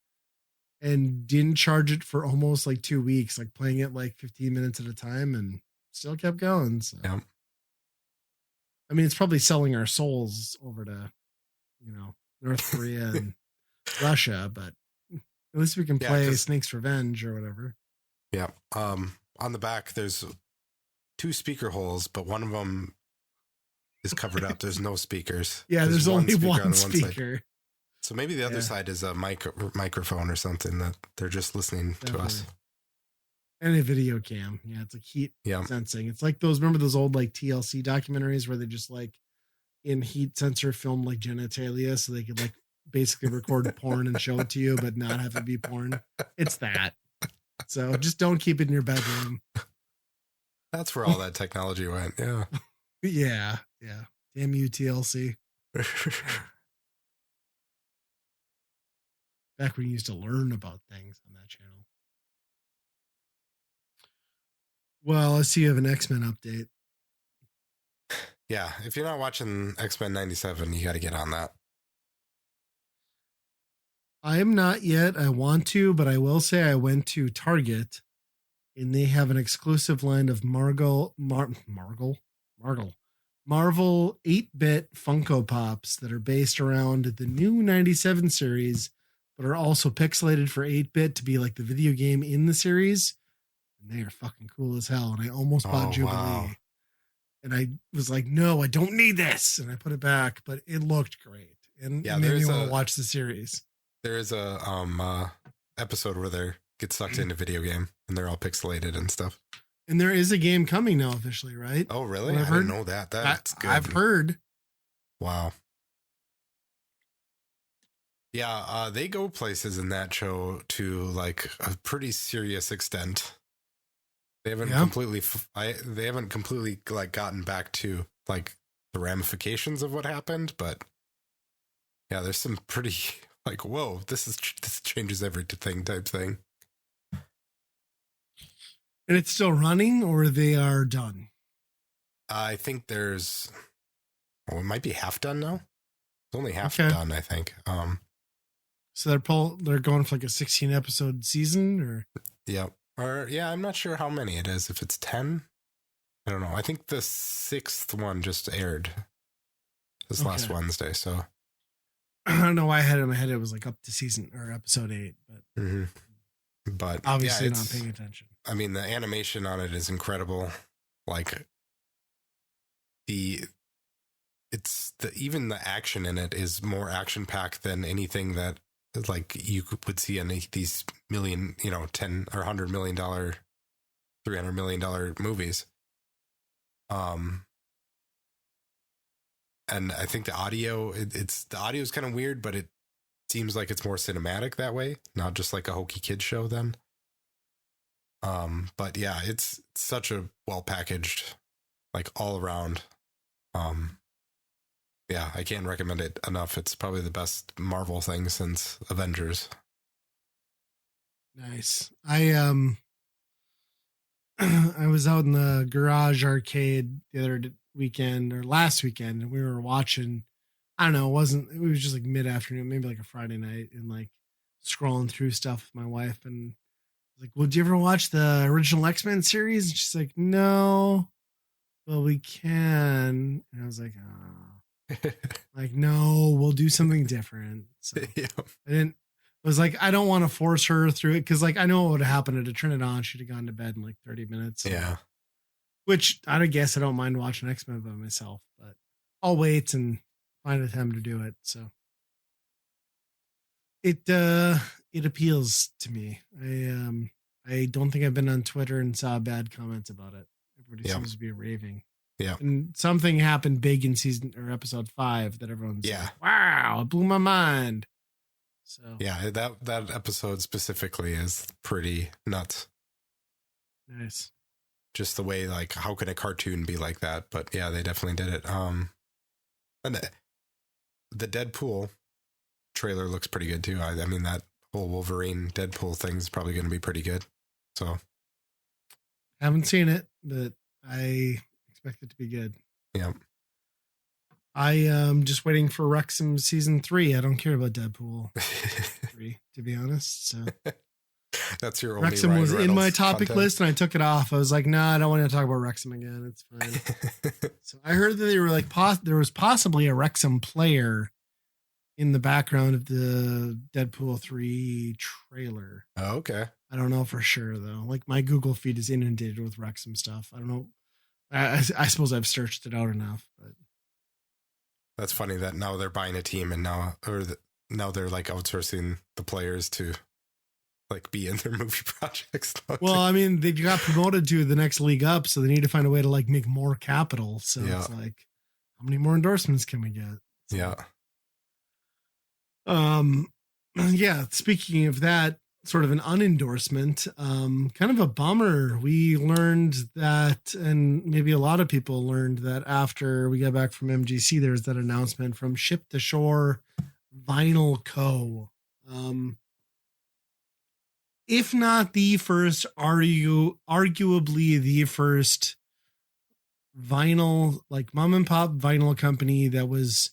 and didn't charge it for almost like 2 weeks, like playing it like 15 minutes at a time and still kept going. So. Yeah. I mean, it's probably selling our souls over to, you know, North Korea and Russia, but at least we can play Snake's Revenge or whatever. Yeah. On the back, there's 2 speaker holes, but one of them is covered up. There's no speakers. Yeah, there's only one speaker. So maybe the other side is a microphone or something that they're just listening to us. And a video cam. Yeah, it's like heat sensing. It's like remember those old like TLC documentaries where they just like in heat sensor film like genitalia so they could like basically record porn and show it to you, but not have it be porn. It's that. So just don't keep it in your bedroom. That's where all that technology went. Yeah. Yeah. Damn you, TLC. Back when you used to learn about things on that channel. Well, I see you have an X-Men update. Yeah. If you're not watching X-Men 97, you got to get on that. I am not yet. I want to, but I will say I went to Target and they have an exclusive line of Marvel 8-bit Funko Pops that are based around the new 97 series, but are also pixelated for 8-bit to be like the video game in the series. And they are fucking cool as hell. And I almost bought Jubilee. Wow. And I was like, no, I don't need this. And I put it back, but it looked great. And it made me want to watch the series. There is a episode where they get sucked into a video game and they're all pixelated and stuff. And there is a game coming now officially, right? Oh, really? I didn't know that. That's good. I've heard. Wow. Yeah, they go places in that show to like a pretty serious extent. They haven't they haven't completely like gotten back to like the ramifications of what happened, but yeah, there's some pretty like, whoa, this changes everything type thing. And it's still running, or they are done? I think it might be half done now. It's only half Okay. done, I think. So they're going for like a 16 episode season, or Yep. Or yeah, I'm not sure how many it is. If it's 10, I don't know. I think the 6th one just aired this last Wednesday. So I don't know why I had it in my head it was like up to season or episode 8, but but obviously yeah, not paying attention. I mean, the animation on it is incredible. Like even the action in it is more action packed than anything that like you would see in these million, $10 or $100 million, $300 million movies. And I think the audio, the audio is kind of weird, but it seems like it's more cinematic that way, not just like a hokey kid show then. But yeah, it's such a well packaged, like all around. Yeah, I can't recommend it enough. It's probably the best Marvel thing since Avengers. Nice. I was out in the garage arcade the other weekend or last weekend, and we were watching. I don't know. It was just like mid afternoon, maybe like a Friday night, and like scrolling through stuff with my wife, and like, well, did you ever watch the original X-Men series? And she's like, no, but we can. And I was like, oh, like, no, we'll do something different. So Yeah. I was like, I don't want to force her through it because, like, I know what would have happened to turn it on. She'd have gone to bed in like 30 minutes. Yeah. Which I guess I don't mind watching X-Men by myself, but I'll wait and find a time to do it. So it appeals to me. I don't think I've been on Twitter and saw bad comments about it. Everybody seems to be raving. Yeah. And something happened big in season or episode 5 that everyone's like, wow, it blew my mind. So yeah, that episode specifically is pretty nuts. Nice. Just the way, like, how can a cartoon be like that? But yeah, they definitely did it. And the Deadpool trailer looks pretty good too. I mean, that whole Wolverine Deadpool thing is probably going to be pretty good. So haven't seen it, but I expect it to be good. Yeah. I am just waiting for Wrexham season 3. I don't care about Deadpool 3, to be honest. So that's your only Wrexham Ryan was Reynolds in my topic content list, and I took it off. I was like, nah, I don't want to talk about Wrexham again. It's fine. So I heard that they were like, there was possibly a Wrexham player in the background of the Deadpool 3 trailer. Oh, okay. I don't know for sure though. Like my Google feed is inundated with Wrexham stuff. I don't know. I suppose I've searched it out enough, but that's funny that now they're buying a team and now they're like outsourcing the players to like be in their movie projects. Well, I mean, they got promoted to the next league up, so they need to find a way to like make more capital. So it's like, how many more endorsements can we get? So, yeah. Speaking of that, sort of an unendorsement, kind of a bummer. We learned that, and maybe a lot of people learned that after we got back from MGC, there's that announcement from Ship to Shore Vinyl Co. If not the first, arguably the first vinyl, like mom and pop vinyl company that was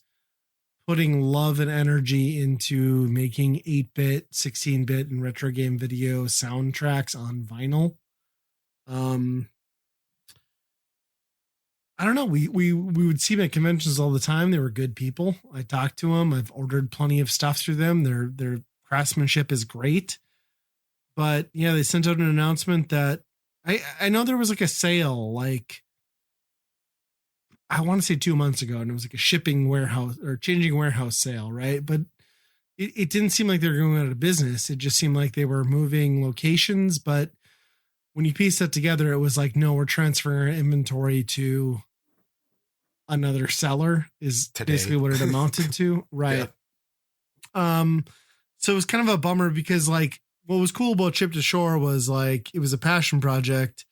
putting love and energy into making 8-bit, 16-bit, and retro game video soundtracks on vinyl. I don't know. We would see them at conventions all the time. They were good people. I talked to them. I've ordered plenty of stuff through them. Their craftsmanship is great. But yeah, they sent out an announcement that I know there was like a sale, like I want to say 2 months ago, and it was like a shipping warehouse or changing warehouse sale, right? But it didn't seem like they were going out of business. It just seemed like they were moving locations. But when you piece that together, it was like, no, we're transferring our inventory to another seller is basically what it amounted to. Right. Yeah. So it was kind of a bummer because like what was cool about Chip to Shore was like, it was a passion project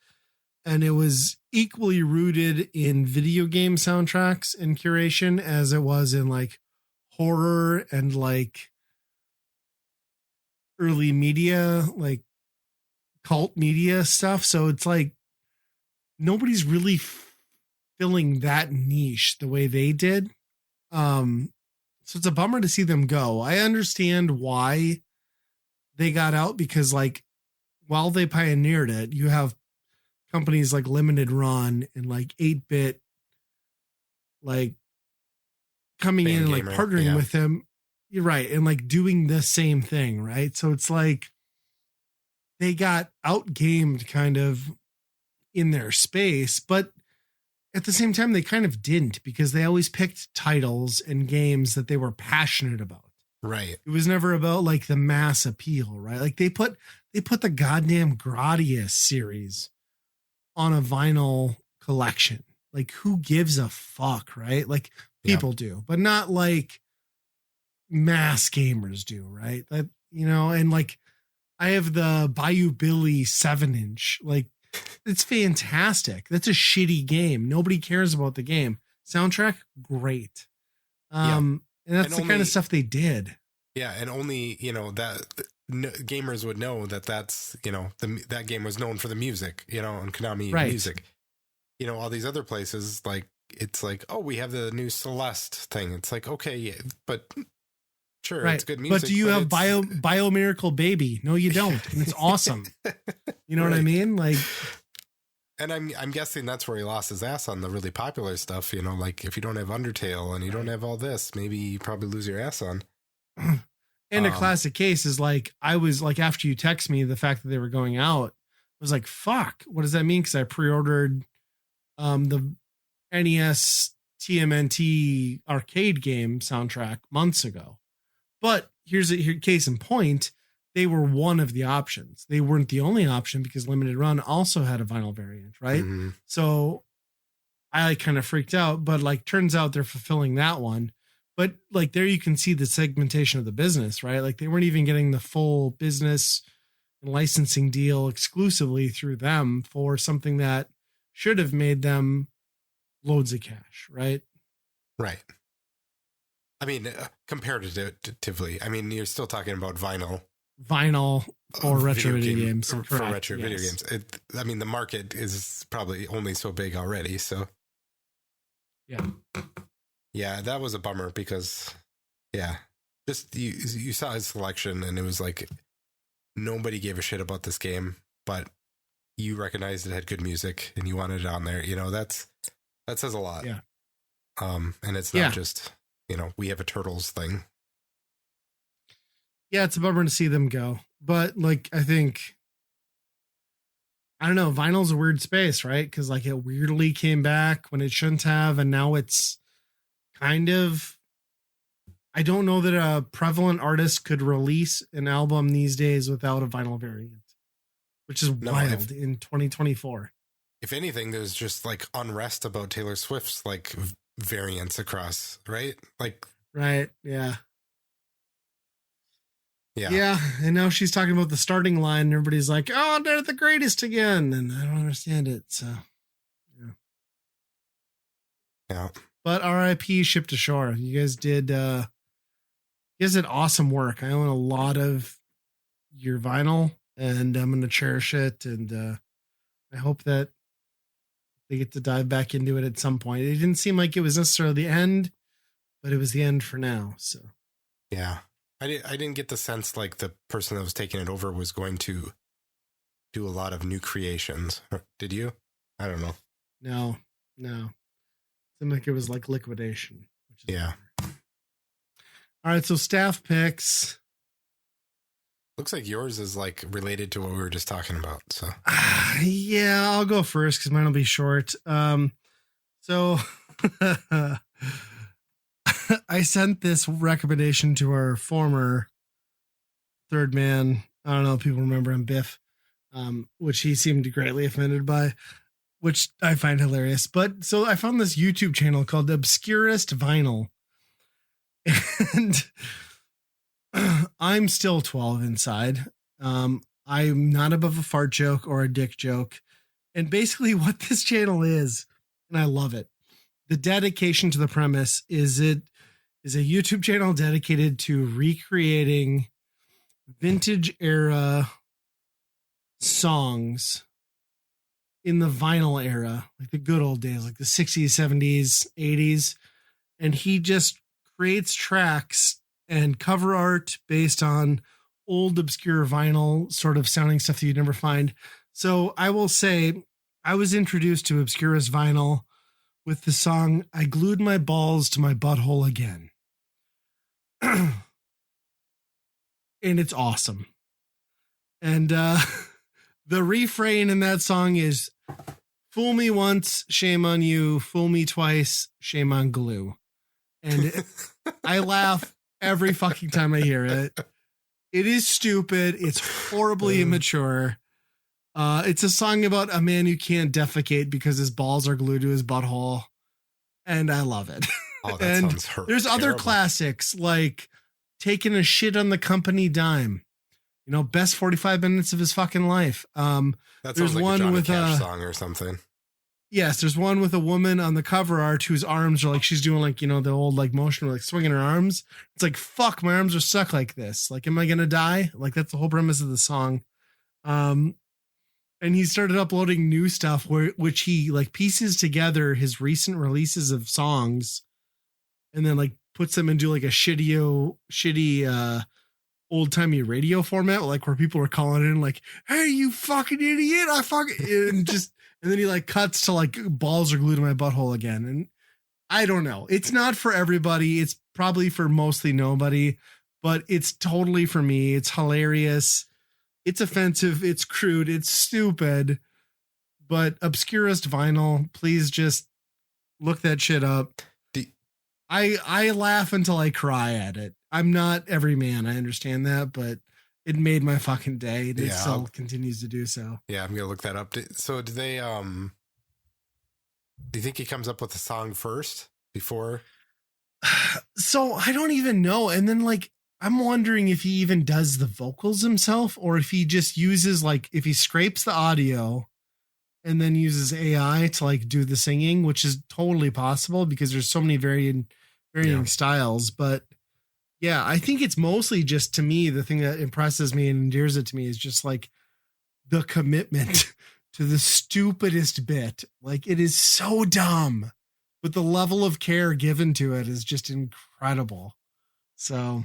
and it was equally rooted in video game soundtracks and curation as it was in like horror and like early media, like cult media stuff. So it's like nobody's really filling that niche the way they did. So it's a bummer to see them go. I understand why they got out, because like while they pioneered it, you have companies like Limited Run and like 8-bit like coming in and like partnering with them. You're right. And like doing the same thing. Right. So it's like they got outgamed kind of in their space, but at the same time, they kind of didn't, because they always picked titles and games that they were passionate about. Right. It was never about like the mass appeal, right? Like they put the goddamn Gradius series on a vinyl collection. Like who gives a fuck, right? Like people do, but not like mass gamers do, right? That, you know, and like I have the Bayou Billy 7-inch. Like it's fantastic. That's a shitty game. Nobody cares about the game. Soundtrack, great. And that's the kind of stuff they did. Yeah, and only, you know, that gamers would know that's, you know, that game was known for the music, you know, and Konami music. You know, all these other places, like, it's like, oh, we have the new Celeste thing. It's like, okay, yeah, but sure, it's good music. But do you have Bio Miracle Baby? No, you don't. And it's awesome. You know what I mean? Like, and I'm guessing that's where he lost his ass on the really popular stuff. You know, like if you don't have Undertale and you don't have all this, maybe you probably lose your ass on. And a classic case is like, I was like, after you text me the fact that they were going out, I was like, fuck, what does that mean? Because I pre-ordered the NES TMNT arcade game soundtrack months ago. But here's a case in point. They were one of the options. They weren't the only option, because Limited Run also had a vinyl variant, right? Mm-hmm. So I like kind of freaked out, but like turns out they're fulfilling that one. But like there you can see the segmentation of the business, right? Like they weren't even getting the full business and licensing deal exclusively through them for something that should have made them loads of cash, right? Right. I mean, comparatively, I mean, you're still talking about vinyl or retro video games. For retro video games. I mean, the market is probably only so big already. So, yeah, that was a bummer because, just you saw his selection and it was like nobody gave a shit about this game, but you recognized it had good music and you wanted it on there. You know, that says a lot. Yeah. And it's not just, you know, we have a Turtles thing. Yeah, it's a bummer to see them go. But like, I think, I don't know, vinyl's a weird space, right? Because like it weirdly came back when it shouldn't have. And now it's kind of, I don't know that a prevalent artist could release an album these days without a vinyl variant, which is wild in 2024. If anything, there's just like unrest about Taylor Swift's like variants across, right? Like, right. Yeah. And now she's talking about the starting line and everybody's like, oh, they're the greatest again. And I don't understand it. So, yeah. But RIP Ship to Shore. You guys did awesome work. I own a lot of your vinyl and I'm going to cherish it. And I hope that they get to dive back into it at some point. It didn't seem like it was necessarily the end, but it was the end for now. So, yeah. I didn't get the sense like the person that was taking it over was going to do a lot of new creations. Did you? I don't know. No. Seemed like it was like liquidation. Yeah. Better. All right. So staff picks. Looks like yours is like related to what we were just talking about. So yeah, I'll go first because mine will be short. So I sent this recommendation to our former third man. I don't know if people remember him, Biff, which he seemed greatly offended by, which I find hilarious. But so I found this YouTube channel called Obscurest Vinyl. And I'm still 12 inside. I'm not above a fart joke or a dick joke. And basically what this channel is, and I love it, the dedication to the premise is it is a YouTube channel dedicated to recreating vintage era songs in the vinyl era, like the good old days, like the 60s, 70s, 80s. And he just creates tracks and cover art based on old obscure vinyl sort of sounding stuff that you'd never find. So I will say I was introduced to Obscurus vinyl with the song I Glued My Balls to My Butthole Again. And it's awesome. And the refrain in that song is, fool me once, shame on you. Fool me twice, shame on glue. And I laugh every fucking time I hear it. It is stupid. It's horribly immature. It's a song about a man who can't defecate because his balls are glued to his butthole. And I love it. Oh, that and sounds hurt. There's terrible. other classics like Taking a Shit on the Company Dime. You know, best 45 minutes of his fucking life. That there's sounds like one a Johnny with Cash song or something. Yes, there's one with a woman on the cover art whose arms are like, she's doing like, you know, the old like motion, like swinging her arms. It's like, fuck, my arms are stuck like this. Like, am I going to die? Like, that's the whole premise of the song. And he started uploading new stuff which he like pieces together his recent releases of songs and then like puts them into like a shitty old timey radio format, like where people are calling in like, hey, you fucking idiot. And then he like cuts to like balls are glued to my butthole again. And I don't know. It's not for everybody. It's probably for mostly nobody, but it's totally for me. It's hilarious. It's offensive. It's crude. It's stupid, but Obscurist vinyl, please just look that shit up. I laugh until I cry at it. I'm not every man. I understand that, but it made my fucking day. It still continues to do so. Yeah, I'm gonna look that up. So do they? Do you think he comes up with a song first before? So I don't even know. And then like I'm wondering if he even does the vocals himself, or if he just uses like if he scrapes the audio and then uses AI to like do the singing, which is totally possible because there's so many varying styles. But yeah, I think it's mostly just, to me, the thing that impresses me and endears it to me is just like the commitment to the stupidest bit. Like, it is so dumb, but the level of care given to it is just incredible. So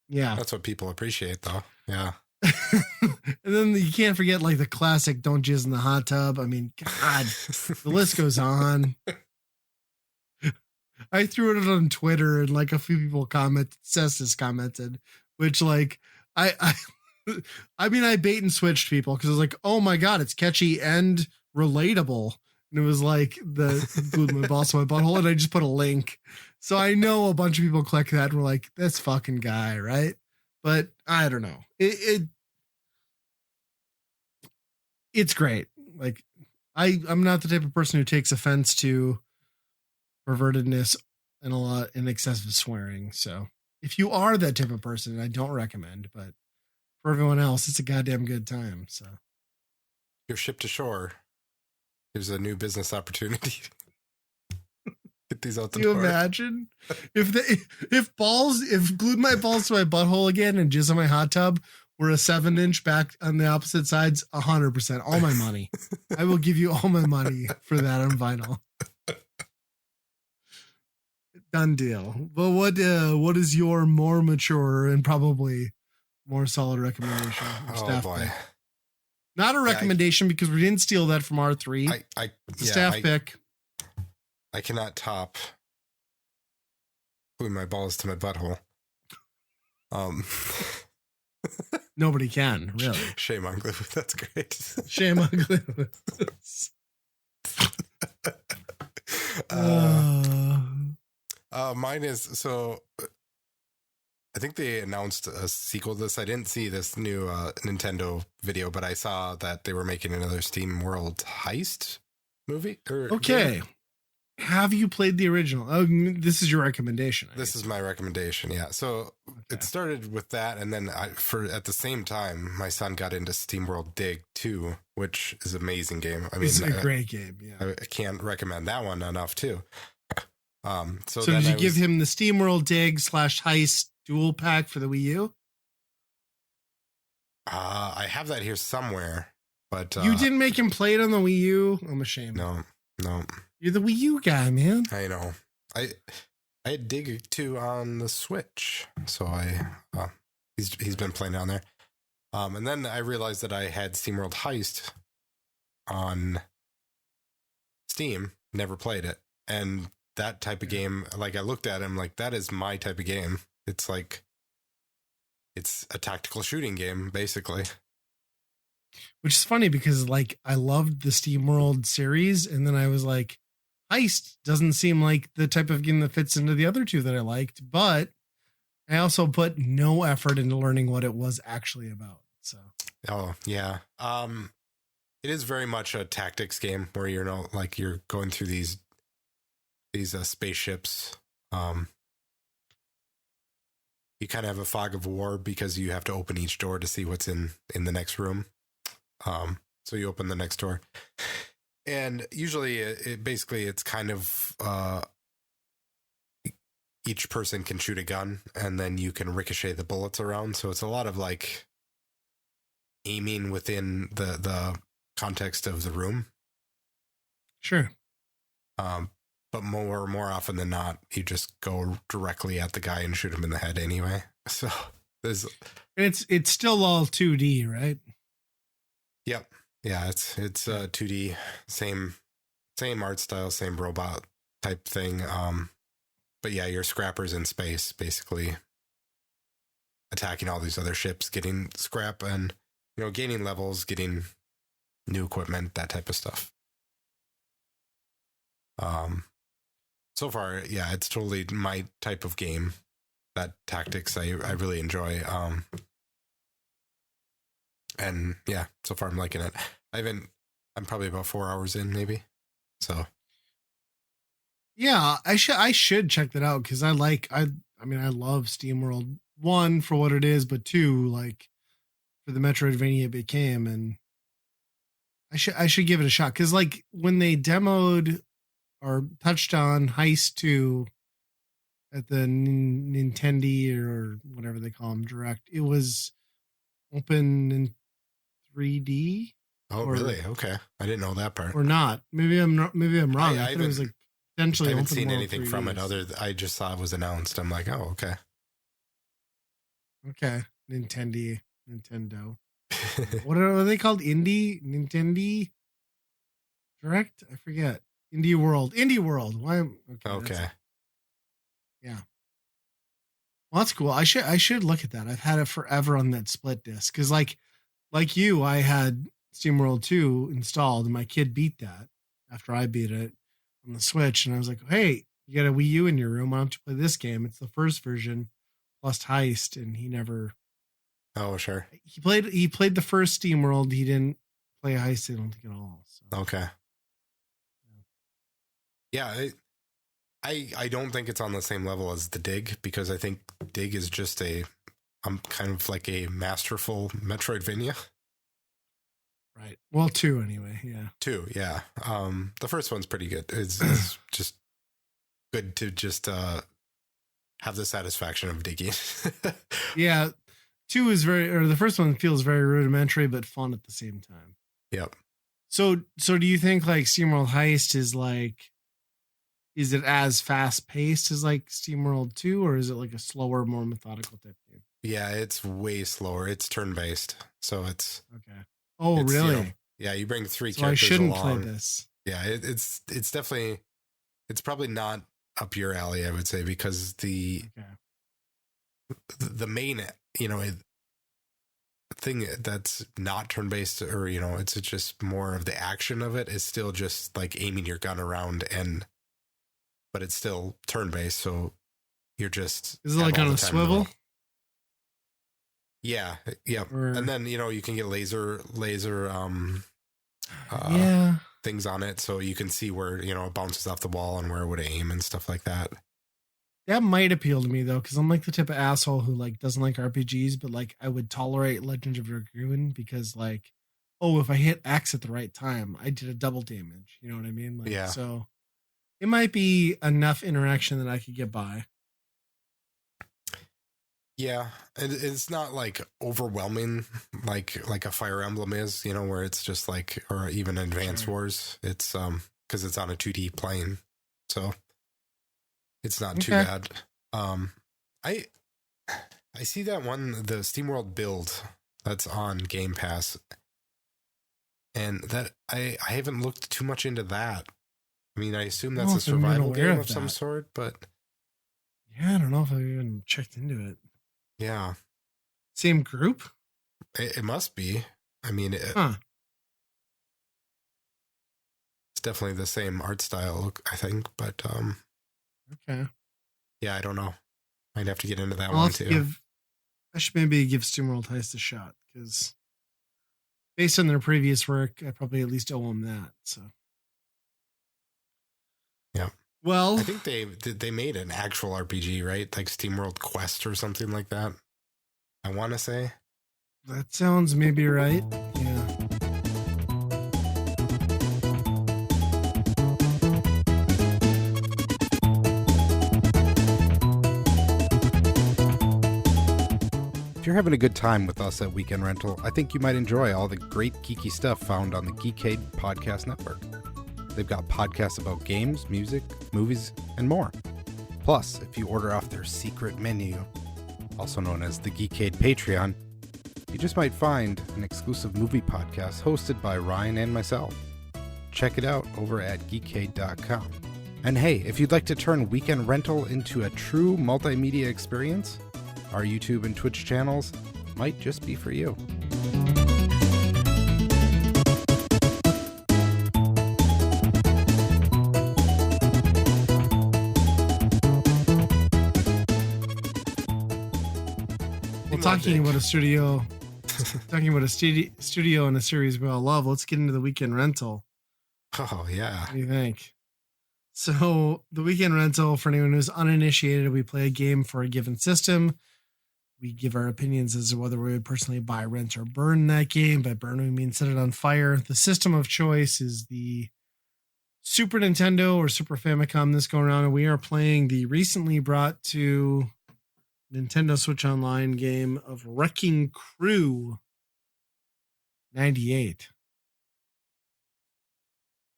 yeah, that's what people appreciate though. Yeah. And then you can't forget like the classic "Don't Jizz in the Hot Tub." I mean, God, the list goes on. I threw it on Twitter and like a few people Cessus commented, which like I mean, I bait and switched people because I was like, oh my God, it's catchy and relatable. And it was like the glued my balls to my butthole, and I just put a link. So I know a bunch of people click that and were like, this fucking guy, right? But I don't know. It's great. Like I'm not the type of person who takes offense to pervertedness and excessive swearing. So if you are that type of person, I don't recommend, but for everyone else, it's a goddamn good time. So Your ship to shore. Here's a new business opportunity. Get these out the door. Can you imagine if glued my balls to my butthole again and jizz on my hot tub were a 7-inch back on the opposite sides? 100%. All my money. I will give you all my money for that on vinyl. Done deal. But what is your more mature and probably more solid recommendation? Oh boy. Pick? Not a recommendation because we didn't steal that from R3. Staff pick. I cannot top gluing my balls to my butthole. Nobody can, really. Shame on glue. That's great. Shame on glue. Mine is, so I think they announced a sequel to this. I didn't see this new Nintendo video, but I saw that they were making another Steam World Heist movie. Okay. Have you played the original? Oh, this is your recommendation. This is my recommendation. Yeah. So It started with that. And then at the same time, my son got into Steam World Dig 2, which is an amazing game. I mean, it's a great game. Yeah. I can't recommend that one enough too. So did you give him the Steam World Dig / Heist dual pack for the Wii U? I have that here somewhere, but you didn't make him play it on the Wii U. I'm ashamed. No. You're the Wii U guy, man. I know. I I had Dig 2 on the Switch, so he's been playing down there. And then I realized that I had SteamWorld Heist on Steam, never played it. And that type of game, like I looked at him like that is my type of game. It's like it's a tactical shooting game, basically. Which is funny because like I loved the SteamWorld series, and then I was like, Heist doesn't seem like the type of game that fits into the other two that I liked, but I also put no effort into learning what it was actually about. So oh yeah. It is very much a tactics game where you're going through these spaceships. You kind of have a fog of war because you have to open each door to see what's in the next room. So you open the next door, and usually it's kind of each person can shoot a gun, and then you can ricochet the bullets around. So it's a lot of like aiming within the context of the room. Sure. But more often than not, you just go directly at the guy and shoot him in the head anyway. So it's still all 2D, right? Yep. Yeah, it's 2D, same art style, same robot type thing. But yeah, you're scrappers in space, basically attacking all these other ships, getting scrap and gaining levels, getting new equipment, that type of stuff. So far, yeah, it's totally my type of game. That tactics I really enjoy. And yeah, so far I'm liking it. I'm probably about 4 hours in, maybe. So yeah, I should check that out because I love SteamWorld 1 for what it is, but 2, like for the Metroidvania it became, and I should give it a shot because like when they demoed or touched on Heist 2 at the Nintendo or whatever they call them Direct, it was open in 3D. Oh, really? Okay, I didn't know that part. Or not? Maybe I'm wrong. I thought it was like potentially. I haven't open seen world anything 3D. from it. I just saw it was announced. I'm like, oh, okay. Okay, Nintendo. What are they called? Nintendo Direct? I forget. Indie World. Why? Okay. Yeah. Well, that's cool. I should look at that. I've had it forever on that split disc because, like you, I had SteamWorld 2 installed, and my kid beat that after I beat it on the Switch, and I was like, "Hey, you got a Wii U in your room? Why don't you play this game? It's the first version plus Heist." And he never. Oh, sure. He played the first SteamWorld. He didn't play Heist, I don't think, at all. So. Okay. Yeah, I don't think it's on the same level as the Dig because I think Dig is just kind of like a masterful Metroidvania. Right. Well, 2 anyway. Yeah. 2, yeah. The first one's pretty good. It's just good to just have the satisfaction of digging. Yeah. 2 is the first one feels very rudimentary but fun at the same time. Yep. So do you think like SteamWorld Heist is it as fast paced as like SteamWorld 2, or is it like a slower, more methodical type game? Yeah, it's way slower. It's turn based, so it's okay. Oh, really? Yeah, you bring 3 so characters I shouldn't along. play this. Yeah, it's definitely probably not up your alley, I would say, because the main thing that's not turn based, or it's just more of the action of it is still just like aiming your gun around but it's still turn based, so you're just is it like on a swivel? Yeah. And then you can get laser things on it, so you can see where it bounces off the wall and where it would aim and stuff like that. That might appeal to me though, because I'm like the type of asshole who like doesn't like RPGs, but like I would tolerate Legend of Dragoon because like, oh, if I hit X at the right time, I did a double damage. You know what I mean? Like, yeah. So it might be enough interaction that I could get by. Yeah, it's not like overwhelming like a Fire Emblem is, where it's just like, or even Advance Wars. It's because it's on a 2D plane, so It's not too Okay. bad. I see that one, the SteamWorld Build that's on Game Pass, and that I haven't looked too much into that. I mean, I assume that's a survival game of some sort, but yeah, I don't know if I've even checked into it. yeah, Same group? it must be. I mean, it's definitely the same art style, I think, but Okay. yeah, I don't know. Might have to get into that I'll one have to too. I should maybe give SteamWorld Heist a shot because based on their previous work, I probably at least owe them that. So, Yeah. well, I think they made an actual RPG, right? Like SteamWorld Quest or something like that. I want to say. that sounds maybe right. Yeah. If you're having a good time with us at Weekend Rental, I think you might enjoy all the great geeky stuff found on the Geekade Podcast Network. They've got podcasts about games, music, movies, and more. Plus, if you order off their secret menu, also known as the Geekade Patreon, you just might find an exclusive movie podcast hosted by Ryan and myself. Check it out over at geekade.com. And hey, if you'd like to turn Weekend Rental into a true multimedia experience, our YouTube and Twitch channels might just be for you. Well, talking about a studio and a series we all love, let's get into the Weekend Rental. Oh yeah. What do you think? So, the Weekend Rental, for anyone who's uninitiated, we play a game for a given system. We give our opinions as to whether we would personally buy, rent, or burn that game. By burn, we mean set it on fire. The system of choice is the Super Nintendo or Super Famicom this go around, and we are playing the recently brought to Nintendo Switch Online game of Wrecking Crew 98.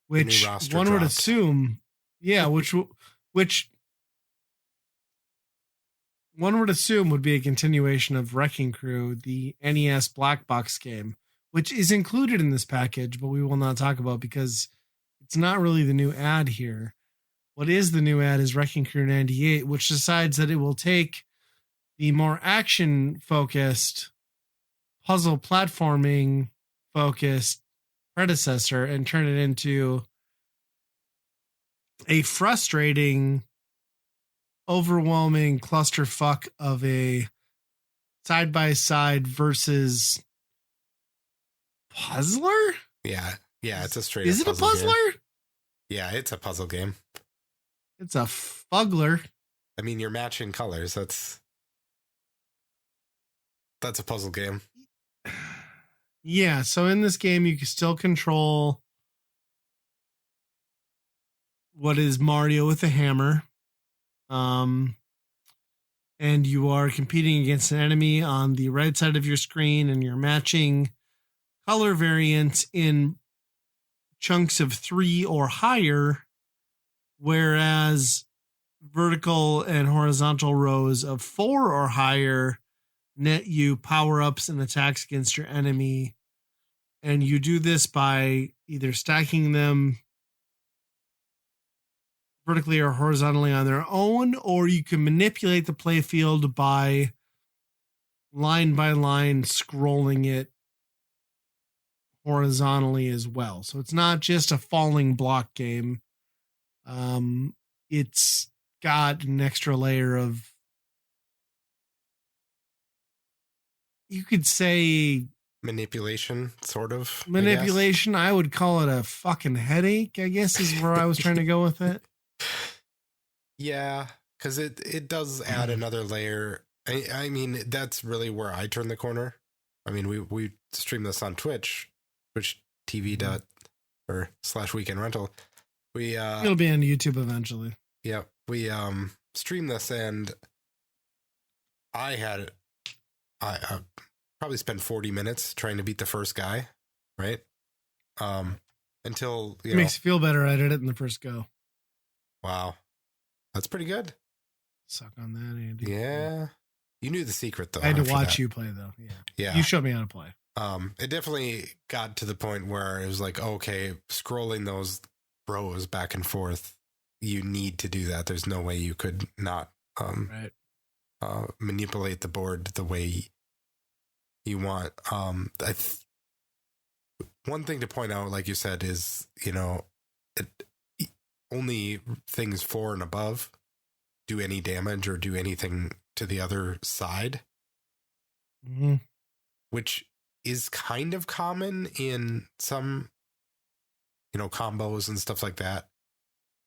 Which one would assume, which one would assume would be a continuation of Wrecking Crew, the NES Black Box game, which is included in this package, but we will not talk about because it's not really the new ad here. What is the new ad is Wrecking Crew 98, which decides that it will take the more action-focused, puzzle platforming focused predecessor and turn it into a frustrating, overwhelming clusterfuck of a side-by-side versus puzzler? Yeah, it's a straight. Is it a puzzler? Game. Yeah, it's a puzzle game. It's a fuggler. I mean, you're matching colors. That's a puzzle game. Yeah, so in this game, you can still control what is Mario with a hammer. And you are competing against an enemy on the right side of your screen, and you're matching color variants in chunks of 3 or higher, whereas vertical and horizontal rows of 4 or higher net you power-ups and attacks against your enemy. And you do this by either stacking them vertically or horizontally on their own, or you can manipulate the playfield by line scrolling it horizontally as well. So it's not just a falling block game. It's got an extra layer of, you could say, manipulation, sort of. Manipulation. I would call it a fucking headache, I guess, is where I was trying to go with it. Yeah, because it does add another layer. I mean, that's really where I turn the corner. I mean, we stream this on Twitch TV / Weekend Rental. It'll be on YouTube eventually. Yeah, we stream this, and I probably spent 40 minutes trying to beat the first guy, right? Until it makes you feel better. I did it in the first go. Wow. That's pretty good. Suck on that, Andy. Yeah. You knew the secret, though. I had to watch you play, though. Yeah. You showed me how to play. It definitely got to the point where it was like, okay, scrolling those rows back and forth, you need to do that. There's no way you could not manipulate the board the way you want. One thing to point out, like you said, is, only things 4 and above do any damage or do anything to the other side, which is kind of common in some, combos and stuff like that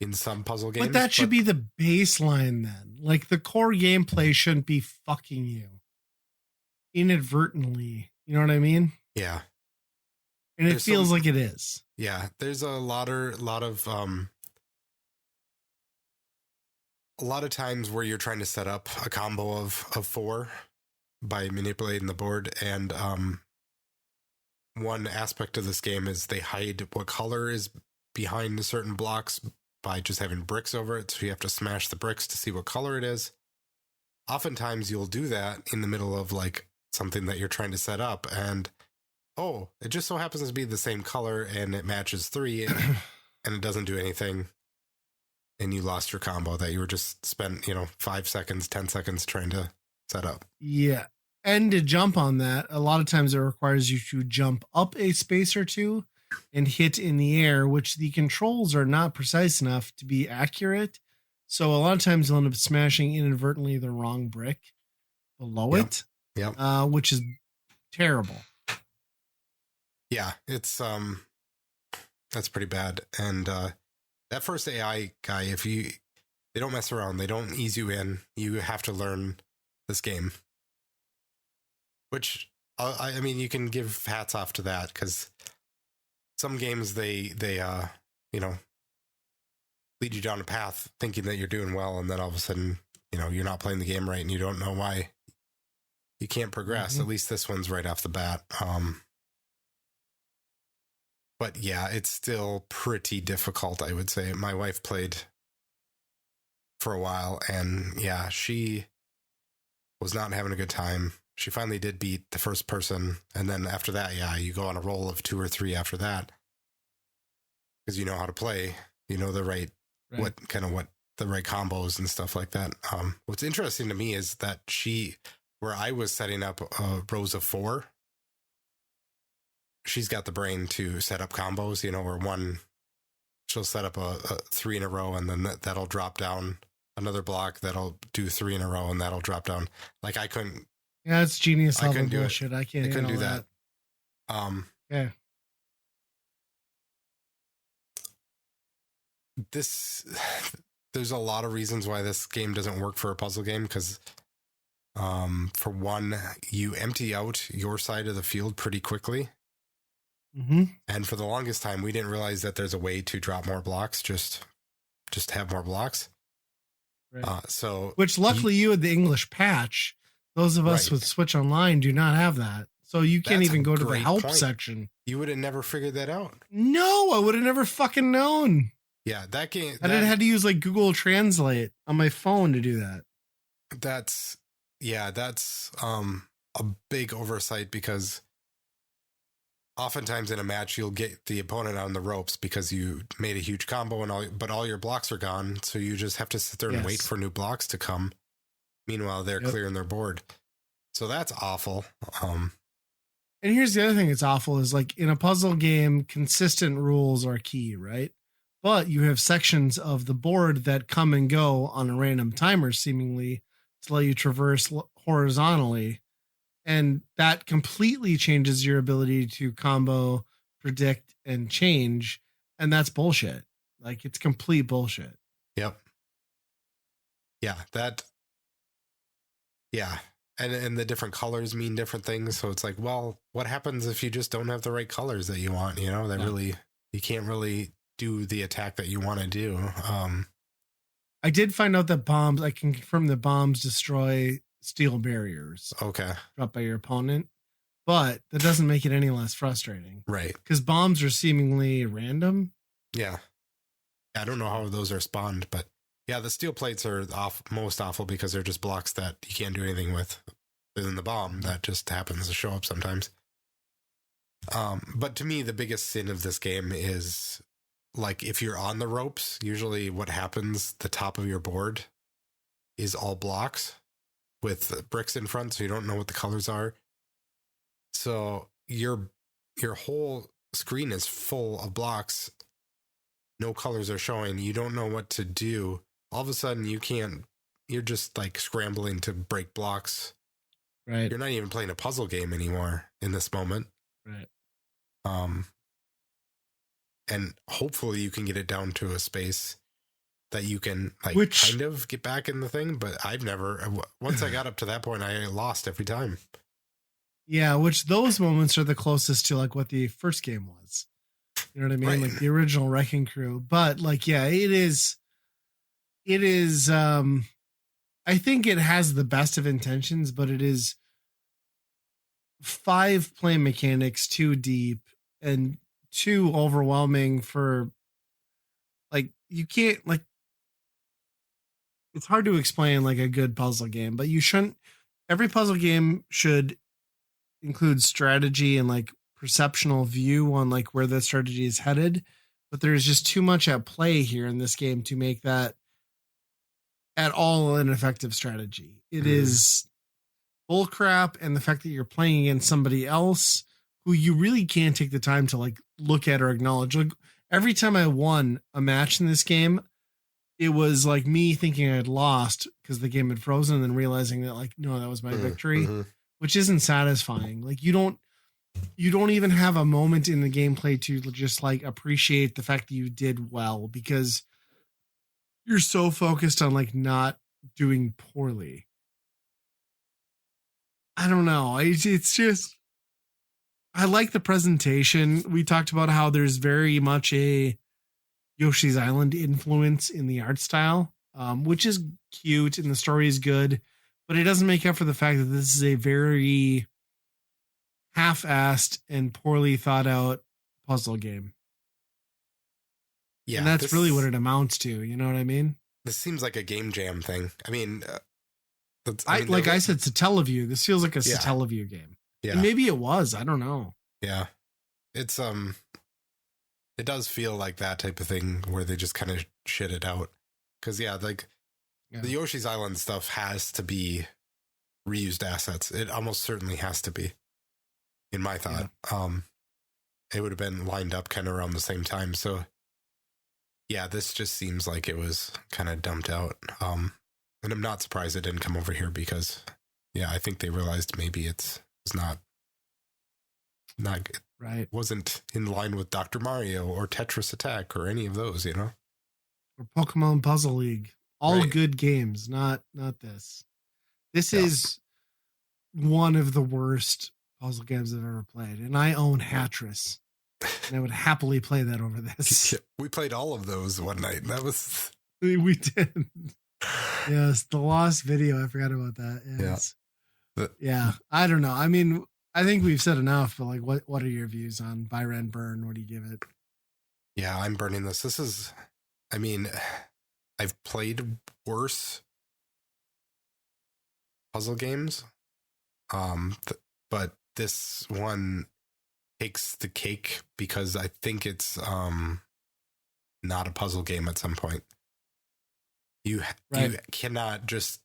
in some puzzle games. But that should be the baseline then. Like, the core gameplay shouldn't be fucking you inadvertently. You know what I mean? Yeah. And it feels like it is. Yeah. There's a lot of times where you're trying to set up a combo of 4 by manipulating the board. And one aspect of this game is they hide what color is behind certain blocks by just having bricks over it. So you have to smash the bricks to see what color it is. Oftentimes you'll do that in the middle of like something that you're trying to set up, and it just so happens to be the same color and it matches 3 and it doesn't do anything. And you lost your combo that you were just spent, 5 seconds, 10 seconds trying to set up. Yeah. And to jump on that, a lot of times it requires you to jump up a space or two and hit in the air, which the controls are not precise enough to be accurate. So a lot of times you'll end up smashing inadvertently the wrong brick below it, which is terrible. Yeah, it's that's pretty bad. And that first AI guy, they don't mess around, they don't ease you in. You have to learn this game. Which I mean, you can give hats off to that, because some games they lead you down a path thinking that you're doing well, and then all of a sudden, you're not playing the game right, and you don't know why you can't progress. At least this one's right off the bat. But yeah, it's still pretty difficult, I would say. My wife played for a while, and yeah, she was not having a good time. She finally did beat the first person, and then after that, you go on a roll of 2 or 3 after that, because you know how to play, the right. What the right combos and stuff like that. What's interesting to me is that where I was setting up rows of 4, she's got the brain to set up combos, where she'll set up a 3 in a row, and then that'll drop down another block that'll do 3 in a row, and that'll drop down. Like, I couldn't. Yeah, it's genius level bullshit. I couldn't do that. Yeah. There's a lot of reasons why this game doesn't work for a puzzle game, because for one, you empty out your side of the field pretty quickly. And for the longest time, we didn't realize that there's a way to drop more blocks, just have more blocks. Right. Which luckily you had the English patch. Those of us with Switch Online do not have that. So you can't even go to the help section. You would have never figured that out. No, I would have never fucking known. Yeah, that game. I had to use like Google Translate on my phone to do that. That's a big oversight, because oftentimes in a match you'll get the opponent on the ropes because you made a huge combo but all your blocks are gone, so you just have to sit there and wait for new blocks to come. Meanwhile, they're clearing their board. So that's awful. And here's the other thing that's awful is, like, in a puzzle game, consistent rules are key, right? But you have sections of the board that come and go on a random timer, seemingly, to let you traverse horizontally. And that completely changes your ability to combo, predict, and change. And that's bullshit. Like, it's complete bullshit. Yep. Yeah, yeah. And the different colors mean different things. So it's like, well, what happens if you just don't have the right colors that you want? You can't really do the attack that you want to do. I did find out that I can confirm that bombs destroy steel barriers. Okay. Dropped by your opponent. But that doesn't make it any less frustrating. Right. Because bombs are seemingly random. Yeah. I don't know how those are spawned, but Yeah, the steel plates are most awful because they're just blocks that you can't do anything with. Other than the bomb that just happens to show up sometimes. But to me, the biggest sin of this game is like if you're on the ropes, usually what happens, the top of your board is all blocks with bricks in front, so you don't know what the colors are. So your whole screen is full of blocks. No colors are showing. You don't know what to do. All of a sudden, you're just like scrambling to break blocks. Right. You're not even playing a puzzle game anymore in this moment. Right. And hopefully you can get it down to a space that you can like kind of get back in the thing. But I've never, once I got up to that point, I lost every time. Yeah. Which those moments are the closest to like what the first game was. You know what I mean? Right. Like the original Wrecking Crew. But like, yeah, it is, I think it has the best of intentions, but it is 5 play mechanics too deep and too overwhelming for like, you can't like, it's hard to explain like a good puzzle game, but you shouldn't, every puzzle game should include strategy and like perceptional view on like where the strategy is headed. But there's just too much at play here in this game to make that at all an effective strategy. It is bull crap. And the fact that you're playing against somebody else who you really can't take the time to like look at or acknowledge. Like every time I won a match in this game, it was like me thinking I had lost because the game had frozen and then realizing that like, no, that was my victory, which isn't satisfying. Like you don't even have a moment in the gameplay to just like appreciate the fact that you did well because you're so focused on like not doing poorly. I don't know. It's just, I like the presentation. We talked about how there's very much a Yoshi's Island influence in the art style, which is cute and the story is good, but it doesn't make up for the fact that this is a very half-assed and poorly thought out puzzle game. Yeah, and that's really what it amounts to. You know what I mean? This seems like a game jam thing. I mean, I said, Satellaview. This feels like a Satellaview game. Yeah, and maybe it was. I don't know. Yeah, it's it does feel like that type of thing where they just kind of shit it out. Because the Yoshi's Island stuff has to be reused assets. It almost certainly has to be. In my thought, it would have been lined up kind of around the same time. So, yeah, this just seems like it was kind of dumped out. And I'm not surprised it didn't come over here because, yeah, I think they realized maybe it's not right. Wasn't in line with Dr. Mario or Tetris Attack or any of those, you know, or Pokemon Puzzle League. All good games, not this. This is one of the worst puzzle games I've ever played, and I own Hatris, and I would happily play that over this. We played all of those one night. That was we did. Yes, the lost video. I forgot about that. Yes. Yeah. I don't know. I mean, I think we've said enough, but like, what are your views on Byron Burn? What do you give it? Yeah, I'm burning this. This is, I mean, I've played worse puzzle games, but this one takes the cake because I think it's not a puzzle game at some point. You cannot just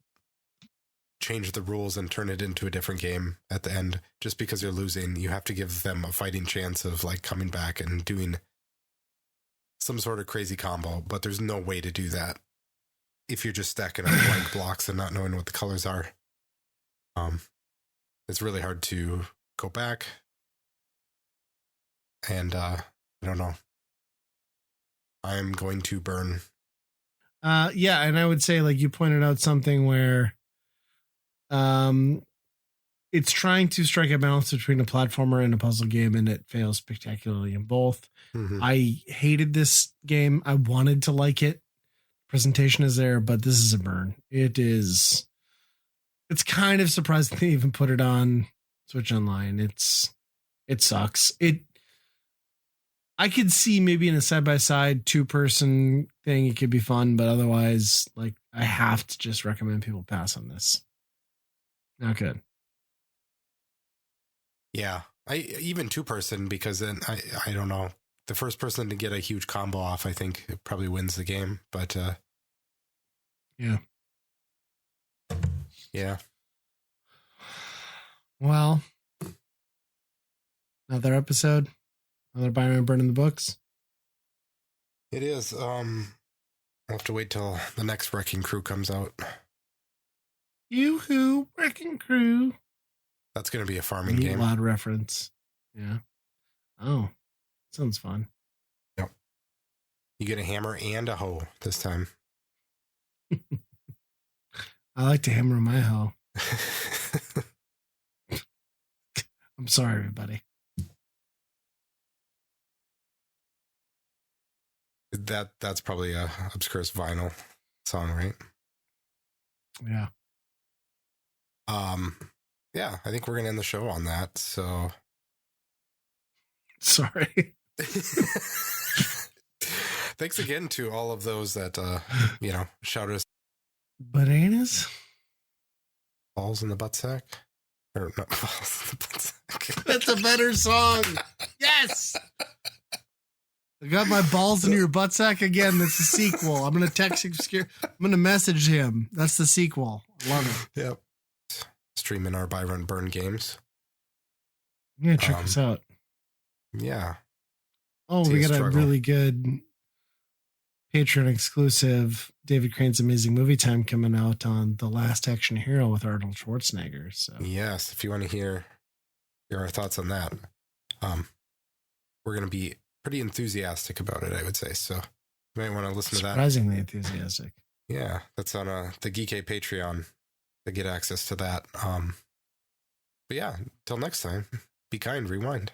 change the rules and turn it into a different game at the end just because you're losing. You have to give them a fighting chance of like coming back and doing some sort of crazy combo, but there's no way to do that if you're just stacking up blank blocks and not knowing what the colors are. It's really hard to go back. And I don't know. I'm going to burn. Yeah, and I would say, like you pointed out, something where it's trying to strike a balance between a platformer and a puzzle game, and it fails spectacularly in both. I hated this game. I wanted to like it. Presentation is there, but this is a burn. It's kind of surprising they even put it on Switch Online. It sucks. I could see maybe in a side-by-side 2-person thing. It could be fun, but otherwise, like, I have to just recommend people pass on this. Not good. Yeah. Even 2-person, because then I don't know. The first person to get a huge combo off, I think it probably wins the game. But Yeah. Yeah. Well, another episode, another Byron burning the books. It is. I'll have to wait till the next Wrecking Crew comes out. Yoo-hoo, Wrecking Crew. That's going to be a farming game. Loud reference. Yeah. Oh, sounds fun. Yep. You get a hammer and a hoe this time. I like to hammer my hoe. I'm sorry, everybody. That's probably a Obscurest Vinyl song, right? Yeah. Yeah, I think we're gonna end the show on that. So sorry. Thanks again to all of those that shouted us Bananas? balls in the butt sack. Or not balls in the butt sack. That's a better song. Yes. I got my balls in your butt sack again. That's the sequel. I'm gonna text I'm gonna message him. That's the sequel. I love it. Yep. Streaming our Byron Burn games. Yeah, check us out. Yeah. Oh, we got a really good Patreon exclusive David Crane's Amazing Movie Time coming out on The Last Action Hero with Arnold Schwarzenegger. So yes, if you want to hear our thoughts on that, we're going to be pretty enthusiastic about it, I would say. So you might want to listen to that. Surprisingly enthusiastic. Yeah, that's on the Geekade Patreon to get access to that. But yeah, till next time, be kind, rewind.